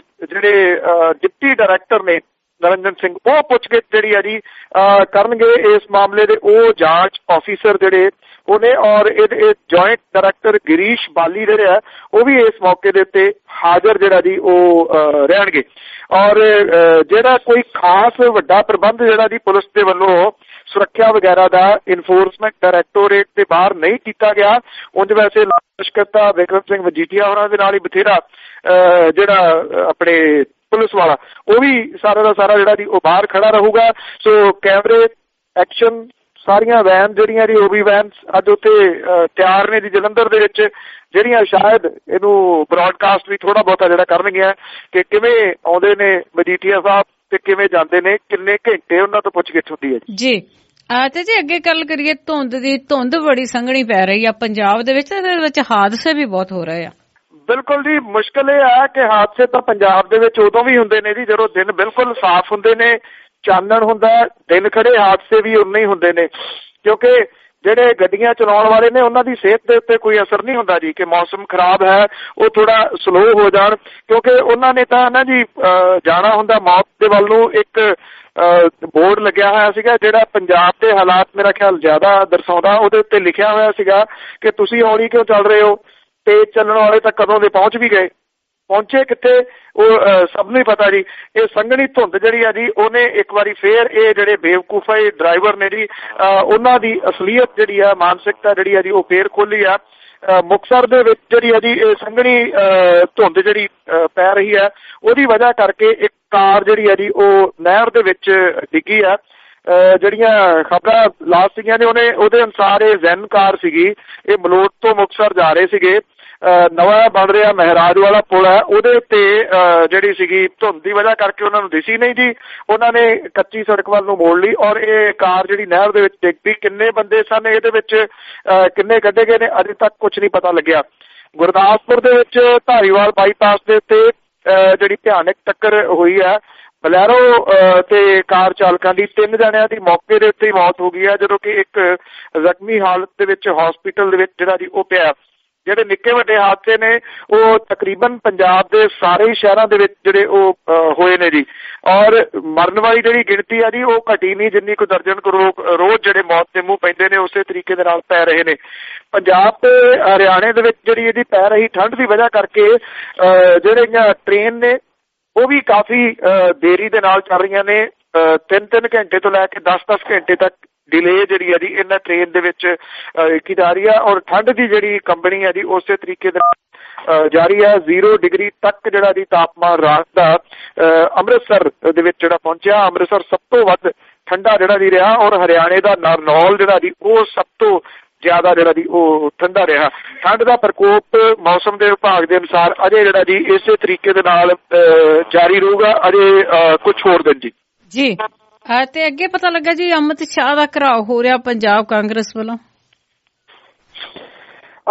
Speaker 3: ਡਿਪਟੀ ਡਾਇਰੈਕਟਰ ਨੇ ਨਰਿੰਦਰ ਸਿੰਘ, ਉਹ ਪੁੱਛਗਿੱਛ ਜਿਹੜੀ ਆ ਜੀ ਕਰਨਗੇ ਇਸ ਮਾਮਲੇ ਦੇ। ਉਹ ਜਾਂਚ ਆਫੀਸਰ ਜਿਹੜੇ ਉਹਨੇ ਔਰ ਇਹ ਜੁਆਇੰਟ ਡਾਇਰੈਕਟਰ ਗਿਰੀਸ਼ ਬਾਲੀ ਜਿਹੜੇ ਆ ਉਹ ਵੀ ਇਸ ਮੌਕੇ ਦੇ ਉੱਤੇ ਹਾਜ਼ਰ ਜਿਹੜਾ ਜੀ ਉਹ ਰਹਿਣਗੇ। ਔਰ ਜਿਹੜਾ ਕੋਈ ਖਾਸ ਵੱਡਾ ਪ੍ਰਬੰਧ ਜਿਹੜਾ ਜੀ ਪੁਲਿਸ ਦੇ ਵੱਲੋਂ ਸੁਰੱਖਿਆ ਵਗੈਰਾ ਦਾ ਇਨਫੋਰਸਮੈਂਟ ਡਾਇਰੈਕਟੋਰੇਟ ਦੇ ਬਾਹਰ ਨਹੀਂ ਕੀਤਾ ਗਿਆ। ਉਂਝ ਵੈਸੇ ਲਸ਼ਕਰਤਾ ਬਿਕਰਮ ਸਿੰਘ ਮਜੀਠੀਆ ਹੋਰਾਂ ਦੇ ਨਾਲ ਹੀ ਬਥੇਰਾ ਜਿਹੜਾ ਆਪਣੇ ਪੁਲਿਸ ਵਾਲਾ ਉਹ ਵੀ ਸਾਰਾ ਦਾ ਸਾਰਾ ਜਿਹੜਾ ਜੀ ਉਹ ਬਾਹਰ ਖੜਾ ਰਹੂਗਾ। ਸੋ ਕੈਮਰੇ ਐਕਸ਼ਨ ਸਾਰੀਆਂ ਵੈਨ ਜਿਹੜੀਆਂ ਜੀ ਉਹ ਵੀ ਵੈਨ ਅੱਜ ਉੱਥੇ ਤਿਆਰ ਨੇ ਜੀ ਜਲੰਧਰ ਦੇ ਵਿੱਚ, ਜਿਹੜੀਆਂ ਸ਼ਾਇਦ ਇਹਨੂੰ ਬ੍ਰੌਡਕਾਸਟ ਵੀ ਥੋੜਾ ਬਹੁਤਾ ਜਿਹੜਾ ਕਰਨਗੀਆਂ ਕਿ ਕਿਵੇਂ ਆਉਂਦੇ ਨੇ ਮਜੀਠੀਆ ਸਾਹਿਬ ਤੇ ਕਿਵੇਂ ਜਾਂਦੇ ਨੇ, ਕਿੰਨੇ ਘੰਟੇ ਉਹਨਾਂ ਤੋਂ ਪੁੱਛਗਿੱਛ ਹੁੰਦੀ ਹੈ ਜੀ।
Speaker 2: ਤੇ ਜੀ ਅੱਗੇ ਗੱਲ ਕਰੀਏ ਧੁੰਦ ਦੀ, ਧੁੰਦ ਬੜੀ ਸੰਘਣੀ ਪੈ ਰਹੀ ਆ ਪੰਜਾਬ ਦੇ ਵਿੱਚ, ਇਹਦੇ ਵਿੱਚ ਹਾਦਸੇ ਵੀ ਬਹੁਤ ਹੋ ਰਹੇ ਆ।
Speaker 3: ਬਿਲਕੁਲ ਜੀ, ਮੁਸ਼ਕਲ ਇਹ ਆ ਕਿ ਹਾਦਸੇ ਤਾਂ ਪੰਜਾਬ ਦੇ ਵਿੱਚ ਉਦੋਂ ਵੀ ਹੁੰਦੇ ਨੇ ਜੀ ਜਦੋਂ ਦਿਨ ਬਿਲਕੁਲ ਸਾਫ਼ ਹੁੰਦੇ ਨੇ, ਚਾਨਣ ਹੁੰਦਾ, ਦਿਨ ਖੜੇ ਹਾਦਸੇ ਵੀ ਉਨੇ ਹੀ ਹੁੰਦੇ ਨੇ, ਕਿਉਂਕਿ ਜਿਹੜੇ ਗੱਡੀਆਂ ਚਲਾਉਣ ਵਾਲੇ ਨੇ ਉਹਨਾਂ ਦੀ ਸਿਹਤ ਦੇ ਉੱਤੇ ਕੋਈ ਅਸਰ ਨਹੀਂ ਹੁੰਦਾ ਜੀ ਕਿ ਮੌਸਮ ਖਰਾਬ ਹੈ ਉਹ ਥੋੜਾ ਸਲੋ ਹੋ ਜਾਣ, ਕਿਉਂਕਿ ਉਹਨਾਂ ਨੇ ਤਾਂ ਨਾ ਜੀ ਜਾਣਾ ਹੁੰਦਾ ਮੌਤ ਦੇ ਵੱਲ ਨੂੰ। ਇੱਕ ਬੋਰਡ ਲੱਗਿਆ ਹੋਇਆ ਸੀਗਾ ਜਿਹੜਾ ਪੰਜਾਬ ਦੇ ਹਾਲਾਤ ਮੇਰਾ ਖਿਆਲ ਜ਼ਿਆਦਾ ਦਰਸਾਉਂਦਾ, ਉਹਦੇ ਉੱਤੇ ਲਿਖਿਆ ਹੋਇਆ ਸੀਗਾ ਕਿ ਤੁਸੀਂ ਹੌਲੀ ਕਿਉਂ ਚੱਲ ਰਹੇ ਹੋ, ਤੇਜ਼ ਚੱਲਣ ਵਾਲੇ ਤਾਂ ਕਦੋਂ ਦੇ ਪਹੁੰਚ ਵੀ ਗਏ, ਪਹੁੰਚੇ ਕਿੱਥੇ ਉਹ ਸਭ ਨੂੰ ਹੀ ਪਤਾ ਜੀ। ਇਹ ਸੰਘਣੀ ਧੁੰਦ ਜਿਹੜੀ ਆ ਜੀ ਉਹਨੇ ਇੱਕ ਵਾਰੀ ਫੇਰ ਇਹ ਜਿਹੜੇ ਬੇਵਕੂਫਾ ਡਰਾਈਵਰ ਨੇ ਜੀ ਉਹਨਾਂ ਦੀ ਅਸਲੀਅਤ ਜਿਹੜੀ ਆ, ਮਾਨਸਿਕਤਾ ਜਿਹੜੀ ਆ ਜੀ ਉਹ ਫੇਰ ਖੋਲੀ ਆ। ਮੁਕਤਸਰ ਦੇ ਵਿੱਚ ਜਿਹੜੀ ਆ ਜੀ ਇਹ ਸੰਘਣੀ ਧੁੰਦ ਜਿਹੜੀ ਪੈ ਰਹੀ ਹੈ ਉਹਦੀ ਵਜ੍ਹਾ ਕਰਕੇ ਇੱਕ ਕਾਰ ਜਿਹੜੀ ਆ ਜੀ ਉਹ ਨਹਿਰ ਦੇ ਵਿੱਚ ਡਿੱਗੀ ਆ। ਜਿਹੜੀਆਂ ਖਬਰਾਂ ਲਾਸਟ ਸੀਗੀਆਂ ਨੇ ਉਹਦੇ ਅਨੁਸਾਰ ਇਹ ਜ਼ੈਨ ਕਾਰ ਸੀਗੀ, ਇਹ ਮਲੋਟ ਤੋਂ ਮੁਕਤਸਰ ਜਾ ਰਹੇ ਸੀਗੇ। ਨਵਾਂ ਬਣ ਰਿਹਾ ਮਹਿਰਾਜ ਵਾਲਾ ਪੁਲ ਹੈ ਉਹਦੇ ਉੱਤੇ ਜਿਹੜੀ ਸੀਗੀ ਧੁੰਦ ਦੀ ਵਜ੍ਹਾ ਕਰਕੇ ਉਹਨਾਂ ਨੂੰ ਦਿਸੀ ਨਹੀਂ ਜੀ, ਉਹਨਾਂ ਨੇ ਕੱਚੀ ਸੜਕ ਵੱਲ ਨੂੰ ਮੋੜ ਲਈ ਔਰ ਇਹ ਕਾਰ ਜਿਹੜੀ ਨਹਿਰ ਦੇ ਵਿੱਚ ਡਿੱਗ ਪਈ। ਕਿੰਨੇ ਬੰਦੇ ਸਨ ਇਹਦੇ ਵਿੱਚ, ਕਿੰਨੇ ਕੱਢੇ ਗਏ ਨੇ ਅਜੇ ਤੱਕ ਕੁਝ ਨਹੀਂ ਪਤਾ ਲੱਗਿਆ। ਗੁਰਦਾਸਪੁਰ ਦੇ ਵਿੱਚ ਧਾਰੀਵਾਲ ਬਾਈਪਾਸ ਦੇ ਉੱਤੇ ਜਿਹੜੀ ਭਿਆਨਕ ਟੱਕਰ ਹੋਈ ਹੈ ਬਲੈਰੋ ਤੇ ਕਾਰ ਚਾਲਕਾਂ ਦੀ, 3 ਜਣਿਆਂ ਦੀ ਮੌਕੇ ਦੇ ਉੱਤੇ ਹੀ ਮੌਤ ਹੋ ਗਈ ਹੈ, ਜਦੋਂ ਕਿ ਇੱਕ ਜ਼ਖਮੀ ਹਾਲਤ ਦੇ ਵਿੱਚ ਹਸਪੀਟਲ ਦੇ ਵਿੱਚ ਜਿਹੜਾ ਜੀ ਉਹ ਪਿਆ। ਜਿਹੜੇ ਨਿੱਕੇ ਵੱਡੇ ਹਾਦਸੇ ਨੇ ਉਹ ਤਕਰੀਬਨ ਪੰਜਾਬ ਦੇ ਸਾਰੇ ਸ਼ਹਿਰਾਂ ਦੇ ਵਿੱਚ ਜਿਹੜੇ ਉਹ ਹੋਏ ਨੇ ਜੀ, ਔਰ ਮਰਨ ਵਾਲੀ ਜਿਹੜੀ ਗਿਣਤੀ ਆ ਜੀ ਉਹ ਘਟੀ ਨਹੀਂ, ਜਿੰਨੀ ਕੁ ਦਰਜਨ ਰੋਜ਼ ਜਿਹੜੇ ਮੌਤ ਦੇ ਮੂੰਹ ਪੈਂਦੇ ਨੇ ਉਸੇ ਤਰੀਕੇ ਦੇ ਨਾਲ ਪੈ ਰਹੇ ਨੇ। ਪੰਜਾਬ ਤੇ ਹਰਿਆਣੇ ਦੇ ਵਿੱਚ ਜਿਹੜੀ ਇਹਦੀ ਪੈ ਰਹੀ ਠੰਡ ਦੀ ਵਜ੍ਹਾ ਕਰਕੇ ਜਿਹੜੀਆਂ ਟ੍ਰੇਨ ਨੇ ਉਹ ਵੀ ਕਾਫੀ ਦੇਰੀ ਦੇ ਨਾਲ ਚੱਲ ਰਹੀਆਂ ਨੇ। 3-3 ਘੰਟੇ ਤੋਂ ਲੈ ਕੇ 10-10 ਘੰਟੇ ਤੱਕ ਡਿਲੇ ਜਿਹੜੀ ਆ ਜੀ ਇਹਨਾਂ ਟ੍ਰੇਨ ਦੇ ਵਿੱਚ ਕੀ ਜਾ ਰਹੀ ਆ, ਔਰ ਠੰਡ ਦੀ ਜਿਹੜੀ ਕੰਬਣੀ ਆ ਜੀ ਉਸੇ ਤਰੀਕੇ ਦੇ ਨਾਲ ਜਾਰੀ ਆ। 0 ਡਿਗਰੀ ਤੱਕ ਜਿਹੜਾ ਜੀ ਤਾਪਮਾਨ ਰਾਤ ਦਾ ਅੰਮ੍ਰਿਤਸਰ ਦੇ ਵਿੱਚ ਜਿਹੜਾ ਪਹੁੰਚਿਆ। ਅੰਮ੍ਰਿਤਸਰ ਸਭ ਤੋਂ ਵੱਧ ਠੰਡਾ ਜਿਹੜਾ ਜੀ ਰਿਹਾ, ਔਰ ਹਰਿਆਣੇ ਦਾ ਨਾਰਨੌਲ ਜਿਹੜਾ ਜੀ ਉਹ ਸਭ ਤੋਂ ਜ਼ਿਆਦਾ ਜਿਹੜਾ ਜੀ ਉਹ ਠੰਡਾ ਰਿਹਾ। ਠੰਡ ਦਾ ਪ੍ਰਕੋਪ ਮੌਸਮ ਦੇ ਵਿਭਾਗ ਦੇ ਅਨੁਸਾਰ ਅਜੇ ਜਿਹੜਾ ਜੀ ਇਸੇ ਤਰੀਕੇ ਦੇ ਨਾਲ ਜਾਰੀ ਰਹੂਗਾ ਅਜੇ ਕੁਝ ਹੋਰ ਦਿਨ ਜੀ।
Speaker 2: ਤੇ ਅੱਗੇ ਪਤਾ ਲੱਗਾ ਜੀ ਅਮਿਤ ਸ਼ਾਹ ਦਾ ਘਿਰਾਓ ਹੋ ਰਿਹਾ ਪੰਜਾਬ ਕਾਂਗਰਸ ਵੱਲੋਂ।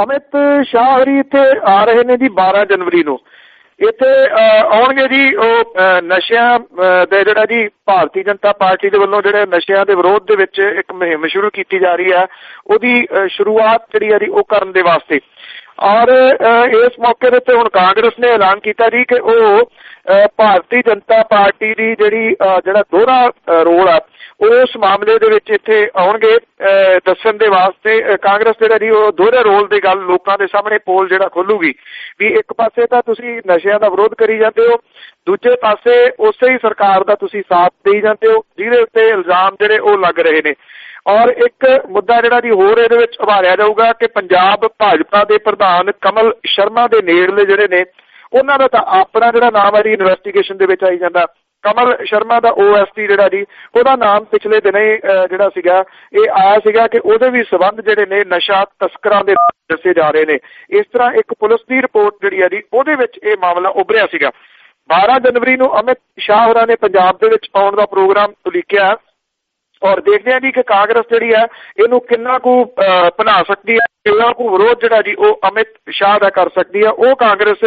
Speaker 3: ਅਮਿਤ ਸ਼ਾਹ ਹੋਰੀ ਇੱਥੇ ਆ ਰਹੇ ਨੇ ਜੀ 12 ਜਨਵਰੀ ਨੂੰ ਇੱਥੇ ਆਉਣਗੇ ਜੀ। ਉਹ ਨਸ਼ਿਆਂ ਦੇ ਜਿਹੜਾ ਜੀ ਭਾਰਤੀ ਜਨਤਾ ਪਾਰਟੀ ਦੇ ਵੱਲੋਂ ਜਿਹੜੇ ਨਸ਼ਿਆਂ ਦੇ ਵਿਰੋਧ ਦੇ ਵਿੱਚ ਇੱਕ ਮੁਹਿੰਮ ਸ਼ੁਰੂ ਕੀਤੀ ਜਾ ਰਹੀ ਹੈ ਉਹਦੀ ਸ਼ੁਰੂਆਤ ਜਿਹੜੀ ਆ ਜੀ ਉਹ ਕਰਨ ਦੇ ਵਾਸਤੇ। ਔਰ ਇਸ ਮੌਕੇ ਦੇ ਉੱਤੇ ਹੁਣ ਕਾਂਗਰਸ ਨੇ ਐਲਾਨ ਕੀਤਾ ਜੀ ਕਿ ਉਹ ਭਾਰਤੀ ਜਨਤਾ ਪਾਰਟੀ ਦੀ ਜਿਹੜਾ ਦੋਹਰਾ ਰੋਲ ਆ ਉਸ ਮਾਮਲੇ ਦੇ ਵਿੱਚ ਇੱਥੇ ਆਉਣਗੇ ਦੱਸਣ ਦੇ ਵਾਸਤੇ। ਕਾਂਗਰਸ ਜਿਹੜਾ ਜੀ ਉਹ ਦੋਹਰੇ ਰੋਲ ਦੀ ਗੱਲ ਲੋਕਾਂ ਦੇ ਸਾਹਮਣੇ ਪੋਲ ਜਿਹੜਾ ਖੋਲੂਗੀ ਵੀ ਇੱਕ ਪਾਸੇ ਤਾਂ ਤੁਸੀਂ ਨਸ਼ਿਆਂ ਦਾ ਵਿਰੋਧ ਕਰੀ ਜਾਂਦੇ ਹੋ, ਦੂਜੇ ਪਾਸੇ ਉਸੇ ਹੀ ਸਰਕਾਰ ਦਾ ਤੁਸੀਂ ਸਾਥ ਦੇਈ ਜਾਂਦੇ ਹੋ ਜਿਹਦੇ ਉੱਤੇ ਇਲਜ਼ਾਮ ਜਿਹੜੇ ਉਹ ਲੱਗ ਰਹੇ ਨੇ। ਔਰ ਇੱਕ ਮੁੱਦਾ ਜਿਹੜਾ ਜੀ ਹੋਰ ਇਹਦੇ ਵਿੱਚ ਉਭਾਰਿਆ ਜਾਊਗਾ ਕਿ ਪੰਜਾਬ ਭਾਜਪਾ ਦੇ ਪ੍ਰਧਾਨ ਕਮਲ ਸ਼ਰਮਾ ਦੇ ਨੇੜਲੇ ਜਿਹੜੇ ਨੇ ਉਹਨਾਂ ਦਾ ਤਾਂ ਆਪਣਾ ਜਿਹੜਾ ਨਾਮ ਹੈ ਜੀ ਇਨਵੈਸਟੀਗੇਸ਼ਨ ਦੇ ਵਿੱਚ ਆਈ ਜਾਂਦਾ। ਕਮਲ ਸ਼ਰਮਾ ਦਾ OST ਜਿਹੜਾ ਜੀ ਉਹਦਾ ਨਾਮ ਪਿਛਲੇ ਦਿਨੇ ਜਿਹੜਾ ਸੀਗਾ ਇਹ ਆਇਆ ਸੀਗਾ ਕਿ ਉਹਦੇ ਵੀ ਸਬੰਧ ਜਿਹੜੇ ਨੇ ਨਸ਼ਾ ਤਸਕਰਾਂ ਦੇ ਦੱਸੇ ਜਾ ਰਹੇ ਨੇ। ਇਸ ਤਰ੍ਹਾਂ ਇੱਕ ਪੁਲਿਸ ਦੀ ਰਿਪੋਰਟ ਜਿਹੜੀ ਹੈ ਜੀ ਉਹਦੇ ਵਿੱਚ ਇਹ ਮਾਮਲਾ ਉਭਰਿਆ ਸੀਗਾ। 12 ਜਨਵਰੀ ਨੂੰ ਅਮਿਤ ਸ਼ਾਹ ਹੋਰਾਂ ਨੇ ਪੰਜਾਬ ਦੇ ਵਿੱਚ ਆਉਣ ਦਾ ਪ੍ਰੋਗਰਾਮ ਉਲੀਕਿਆ ਔਰ ਦੇਖਦੇ ਹਾਂ ਜੀ ਕਿ ਕਾਂਗਰਸ ਜਿਹੜੀ ਹੈ ਇਹਨੂੰ ਕਿੰਨਾ ਕੁ ਬਣਾ ਸਕਦੀ ਹੈ, ਕਿੰਨਾ ਕੁ ਵਿਰੋਧ ਜਿਹੜਾ ਜੀ ਉਹ ਅਮਿਤ ਸ਼ਾਹ ਦਾ ਕਰ ਸਕਦੀ ਹੈ। ਉਹ ਕਾਂਗਰਸ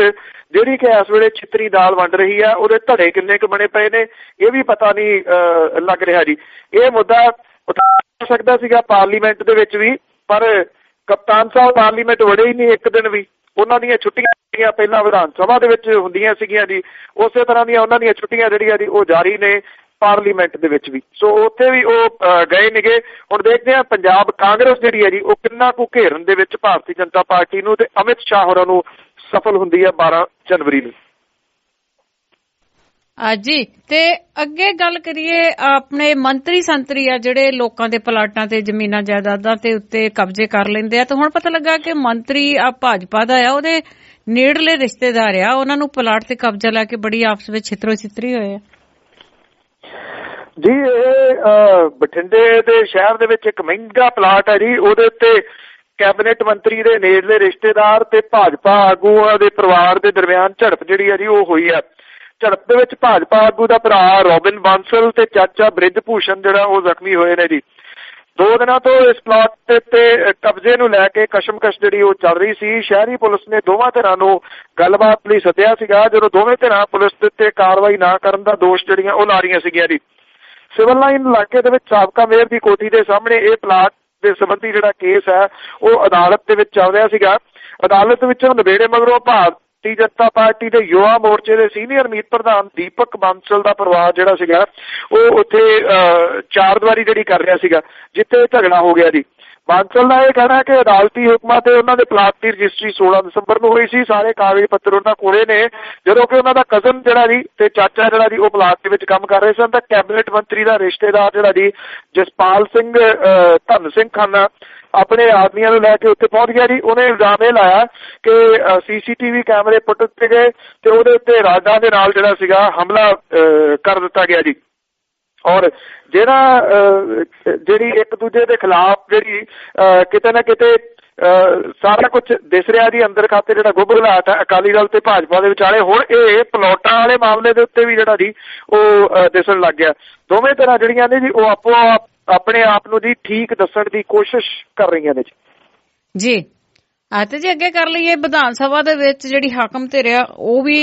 Speaker 3: ਜਿਹੜੀ ਕਿ ਇਸ ਵੇਲੇ ਛਿੱਤਰੀ ਦਾਲ ਵੰਡ ਰਹੀ ਹੈ ਉਹਦੇ ਧੜੇ ਕਿੰਨੇ ਕੁ ਬਣੇ ਪਏ ਨੇ ਇਹ ਵੀ ਪਤਾ ਨਹੀਂ ਲੱਗ ਰਿਹਾ ਜੀ। ਇਹ ਮੁੱਦਾ ਉਠਾ ਸਕਦਾ ਸੀਗਾ ਪਾਰਲੀਮੈਂਟ ਦੇ ਵਿੱਚ ਵੀ, ਪਰ ਕਪਤਾਨ ਸਾਹਿਬ ਪਾਰਲੀਮੈਂਟ ਵੜੇ ਹੀ ਨਹੀਂ ਇੱਕ ਦਿਨ ਵੀ। ਉਹਨਾਂ ਦੀਆਂ ਛੁੱਟੀਆਂ ਪਹਿਲਾਂ ਵਿਧਾਨ ਸਭਾ ਦੇ ਵਿੱਚ ਹੁੰਦੀਆਂ ਸੀਗੀਆਂ ਜੀ, ਉਸੇ ਤਰ੍ਹਾਂ ਦੀਆਂ ਉਹਨਾਂ ਦੀਆਂ ਛੁੱਟੀਆਂ ਜਿਹੜੀਆਂ ਜੀ ਉਹ ਜਾਰੀ ਨੇ ਪਾਰਲੀਮੈਂਟ ਦੇ ਵਿੱਚ ਵੀ। ਸੋ ਉੱਥੇ ਵੀ ਉਹ ਗਏ ਨਿਗੇ। ਹੁਣ ਦੇਖਦੇ ਹਾਂ ਪੰਜਾਬ ਕਾਂਗਰਸ ਜਿਹੜੀ ਹੈ ਜੀ ਉਹ ਕਿੰਨਾ ਕੁ ਘੇਰਨ ਦੇ ਵਿੱਚ ਭਾਰਤੀ ਜਨਤਾ ਪਾਰਟੀ ਨੂੰ ਤੇ ਅਮਿਤ ਸ਼ਾਹ ਹੋਰਾਂ ਨੂੰ ਸਫਲ ਹੁੰਦੀ ਹੈ 12 ਜਨਵਰੀ ਨੂੰ।
Speaker 2: ਜੀ ਤੇ ਅੱਗੇ ਗੱਲ ਕਰੀਏ ਆਪਣੇ ਮੰਤਰੀ ਸੰਤਰੀ ਆ ਜਿਹੜੇ ਲੋਕਾਂ ਦੇ ਪਲਾਟਾਂ ਤੇ ਜ਼ਮੀਨਾਂ ਜਾਇਦਾਦਾਂ ਤੇ ਉੱਤੇ ਕਬਜ਼ੇ ਕਰ ਲੈਂਦੇ ਆ, ਤੇ ਹੁਣ ਪਤਾ ਲੱਗਾ ਕਿ ਮੰਤਰੀ ਆ ਭਾਜਪਾ ਦਾ ਆ, ਉਹਦੇ ਨੇੜਲੇ ਰਿਸ਼ਤੇਦਾਰ ਆ, ਉਹਨਾਂ ਨੂੰ ਪਲਾਟ ਤੇ ਕਬਜ਼ਾ ਲੈ ਕੇ ਬੜੀ ਆਪਸ ਵਿੱਚ ਛਿੱਤਰੋ ਛਿੱਤਰੀ ਹੋਏ ਆ
Speaker 3: ਜੀ। ਇਹ ਬਠਿੰਡੇ ਦੇ ਸ਼ਹਿਰ ਦੇ ਵਿੱਚ ਇੱਕ ਮਹਿੰਗਾ ਪਲਾਟ ਹੈ ਜੀ, ਉਹਦੇ ਉੱਤੇ ਕੈਬਨਿਟ ਮੰਤਰੀ ਦੇ ਨੇੜਲੇ ਰਿਸ਼ਤੇਦਾਰ ਤੇ ਭਾਜਪਾ ਆਗੂਆਂ ਦੇ ਪਰਿਵਾਰ ਦੇ ਦਰਮਿਆਨ ਝੜਪ ਜਿਹੜੀ ਹੈ ਜੀ ਉਹ ਹੋਈ ਹੈ। ਝੜਪ ਦੇ ਵਿੱਚ ਭਾਜਪਾ ਆਗੂ ਦਾ ਭਰਾ ਰੋਬਿਨ ਬਾਂਸਲ ਤੇ ਚਾਚਾ ਬ੍ਰਿਜ ਭੂਸ਼ਣ ਜਿਹੜਾ ਉਹ ਜ਼ਖਮੀ ਹੋਏ ਨੇ ਜੀ। 2 ਦਿਨਾਂ ਤੋਂ ਇਸ ਪਲਾਟ ਤੇ ਕਬਜ਼ੇ ਨੂੰ ਲੈ ਕੇ ਕਸ਼ਮਕਸ਼ ਜਿਹੜੀ ਉਹ ਚੱਲ ਰਹੀ ਸੀ। ਸ਼ਹਿਰੀ ਪੁਲਿਸ ਨੇ ਦੋਵਾਂ ਧਿਰਾਂ ਨੂੰ ਗੱਲਬਾਤ ਲਈ ਸੱਦਿਆ ਸੀਗਾ, ਜਦੋਂ ਦੋਵੇਂ ਧਿਰਾਂ ਪੁਲਿਸ ਦੇ ਉੱਤੇ ਕਾਰਵਾਈ ਨਾ ਕਰਨ ਦਾ ਦੋਸ਼ ਜਿਹੜੀਆਂ ਉਹ ਲਾ ਰਹੀਆਂ ਸੀਗੀਆਂ ਜੀ। ਸਿਵਲ ਲਾਈਨ ਇਲਾਕੇ ਦੇ ਵਿੱਚ ਸਾਬਕਾ ਮੇਅਰ ਦੀ ਕੋਠੀ ਦੇ ਸਾਹਮਣੇ ਇਹ ਪਲਾਟ ਦੇ ਸੰਬੰਧੀ ਜਿਹੜਾ ਕੇਸ ਹੈ ਉਹ ਅਦਾਲਤ ਦੇ ਵਿੱਚ ਚੱਲ ਰਿਹਾ ਸੀਗਾ। ਅਦਾਲਤ ਵਿੱਚੋਂ ਨਿਬੇੜੇ ਮਗਰੋਂ ਭਾਰਤੀ ਜਨਤਾ ਪਾਰਟੀ ਦੇ ਯੁਵਾ ਮੋਰਚੇ ਦੇ ਸੀਨੀਅਰ ਮੀਤ ਪ੍ਰਧਾਨ ਦੀਪਕ ਬਾਂਸਲ ਦਾ ਪਰਿਵਾਰ ਜਿਹੜਾ ਸੀਗਾ ਉਹ ਉੱਥੇ ਚਾਰਦੀਵਾਰੀ ਜਿਹੜੀ ਕਰ ਰਿਹਾ ਸੀਗਾ, ਜਿੱਥੇ ਝਗੜਾ ਹੋ ਗਿਆ ਜੀ। ਬਾਂਸਲ ਦਾ ਇਹ ਕਹਿਣਾ ਕਿ ਅਦਾਲਤੀ ਹੁਕਮਾਂ ਤੇ ਉਹਨਾਂ ਦੇ ਪਲਾਟ ਦੀ ਰਜਿਸਟਰੀ 16 ਦਸੰਬਰ ਨੂੰ ਹੋਈ ਸੀ। ਸਾਰੇ ਕਾਗਜ਼ ਪੱਤਰ ਉਹਨਾਂ ਕੋਲੇ ਨੇ, ਜਦੋਂ ਕਿ ਉਹਨਾਂ ਦਾ ਕਜ਼ਨ ਜਿਹੜਾ ਜੀ ਤੇ ਚਾਚਾ ਜਿਹੜਾ ਜੀ ਉਹ ਪਲਾਟ ਦੇ ਵਿੱਚ ਕੰਮ ਕਰ ਰਹੇ ਸਨ। ਤਾਂ ਕੈਬਨਿਟ ਮੰਤਰੀ ਦਾ ਰਿਸ਼ਤੇਦਾਰ ਜਿਹੜਾ ਜੀ ਜਸਪਾਲ ਸਿੰਘ ਧੰਨ ਸਿੰਘ ਖਾਨਾ ਆਪਣੇ ਆਦਮੀਆਂ ਨੂੰ ਲੈ ਕੇ ਉੱਥੇ ਪਹੁੰਚ ਗਿਆ ਜੀ। ਉਹਨੇ ਇਲਜ਼ਾਮ ਇਹ ਲਾਇਆ ਕਿ CCTV ਕੈਮਰੇ ਪੁੱਟ ਦਿੱਤੇ ਗਏ ਤੇ ਉਹਦੇ ਉੱਤੇ ਰਾਡਾਂ ਦੇ ਨਾਲ ਜਿਹੜਾ ਸੀਗਾ ਹਮਲਾ ਕਰ ਦਿੱਤਾ ਗਿਆ ਜੀ। ਔਰ ਜਿਹੜੀ ਇੱਕ ਦੂਜੇ ਦੇ ਖਿਲਾਫ ਜਿਹੜੀ ਕਿਤੇ ਨਾ ਕਿਤੇ ਸਾਰਾ ਕੁਝ ਦਿਸ ਰਿਹਾ ਜੀ ਅੰਦਰ ਖਾਤੇ ਜਿਹੜਾ ਗੁਬਗਲਾਟ ਹੈ ਅਕਾਲੀ ਦਲ ਤੇ ਭਾਜਪਾ ਦੇ ਵਿਚਾਲੇ। ਹੁਣ ਇਹ ਪਲੋਟਾਂ ਵਾਲੇ ਮਾਮਲੇ ਦੇ ਉੱਤੇ ਵੀ ਜਿਹੜਾ ਜੀ ਉਹ ਦਿਸਣ ਲੱਗ ਗਿਆ। ਦੋਵੇਂ ਤਰ੍ਹਾਂ ਜਿਹੜੀਆਂ ਨੇ ਜੀ ਉਹ ਆਪੋ ਆਪਣੇ ਆਪ ਨੂੰ ਜੀ ਠੀਕ ਦੱਸਣ ਦੀ ਕੋਸ਼ਿਸ਼ ਕਰ ਰਹੀਆਂ ਨੇ ਜੀ।
Speaker 2: ਤੇ ਜੇ ਅੱਗੇ ਕਰ ਲਈਏ ਵਿਧਾਨ ਸਭਾ ਦੇ ਵਿੱਚ ਜਿਹੜੀ ਹਾਕਮ ਧਿਰ ਆ ਉਹ ਵੀ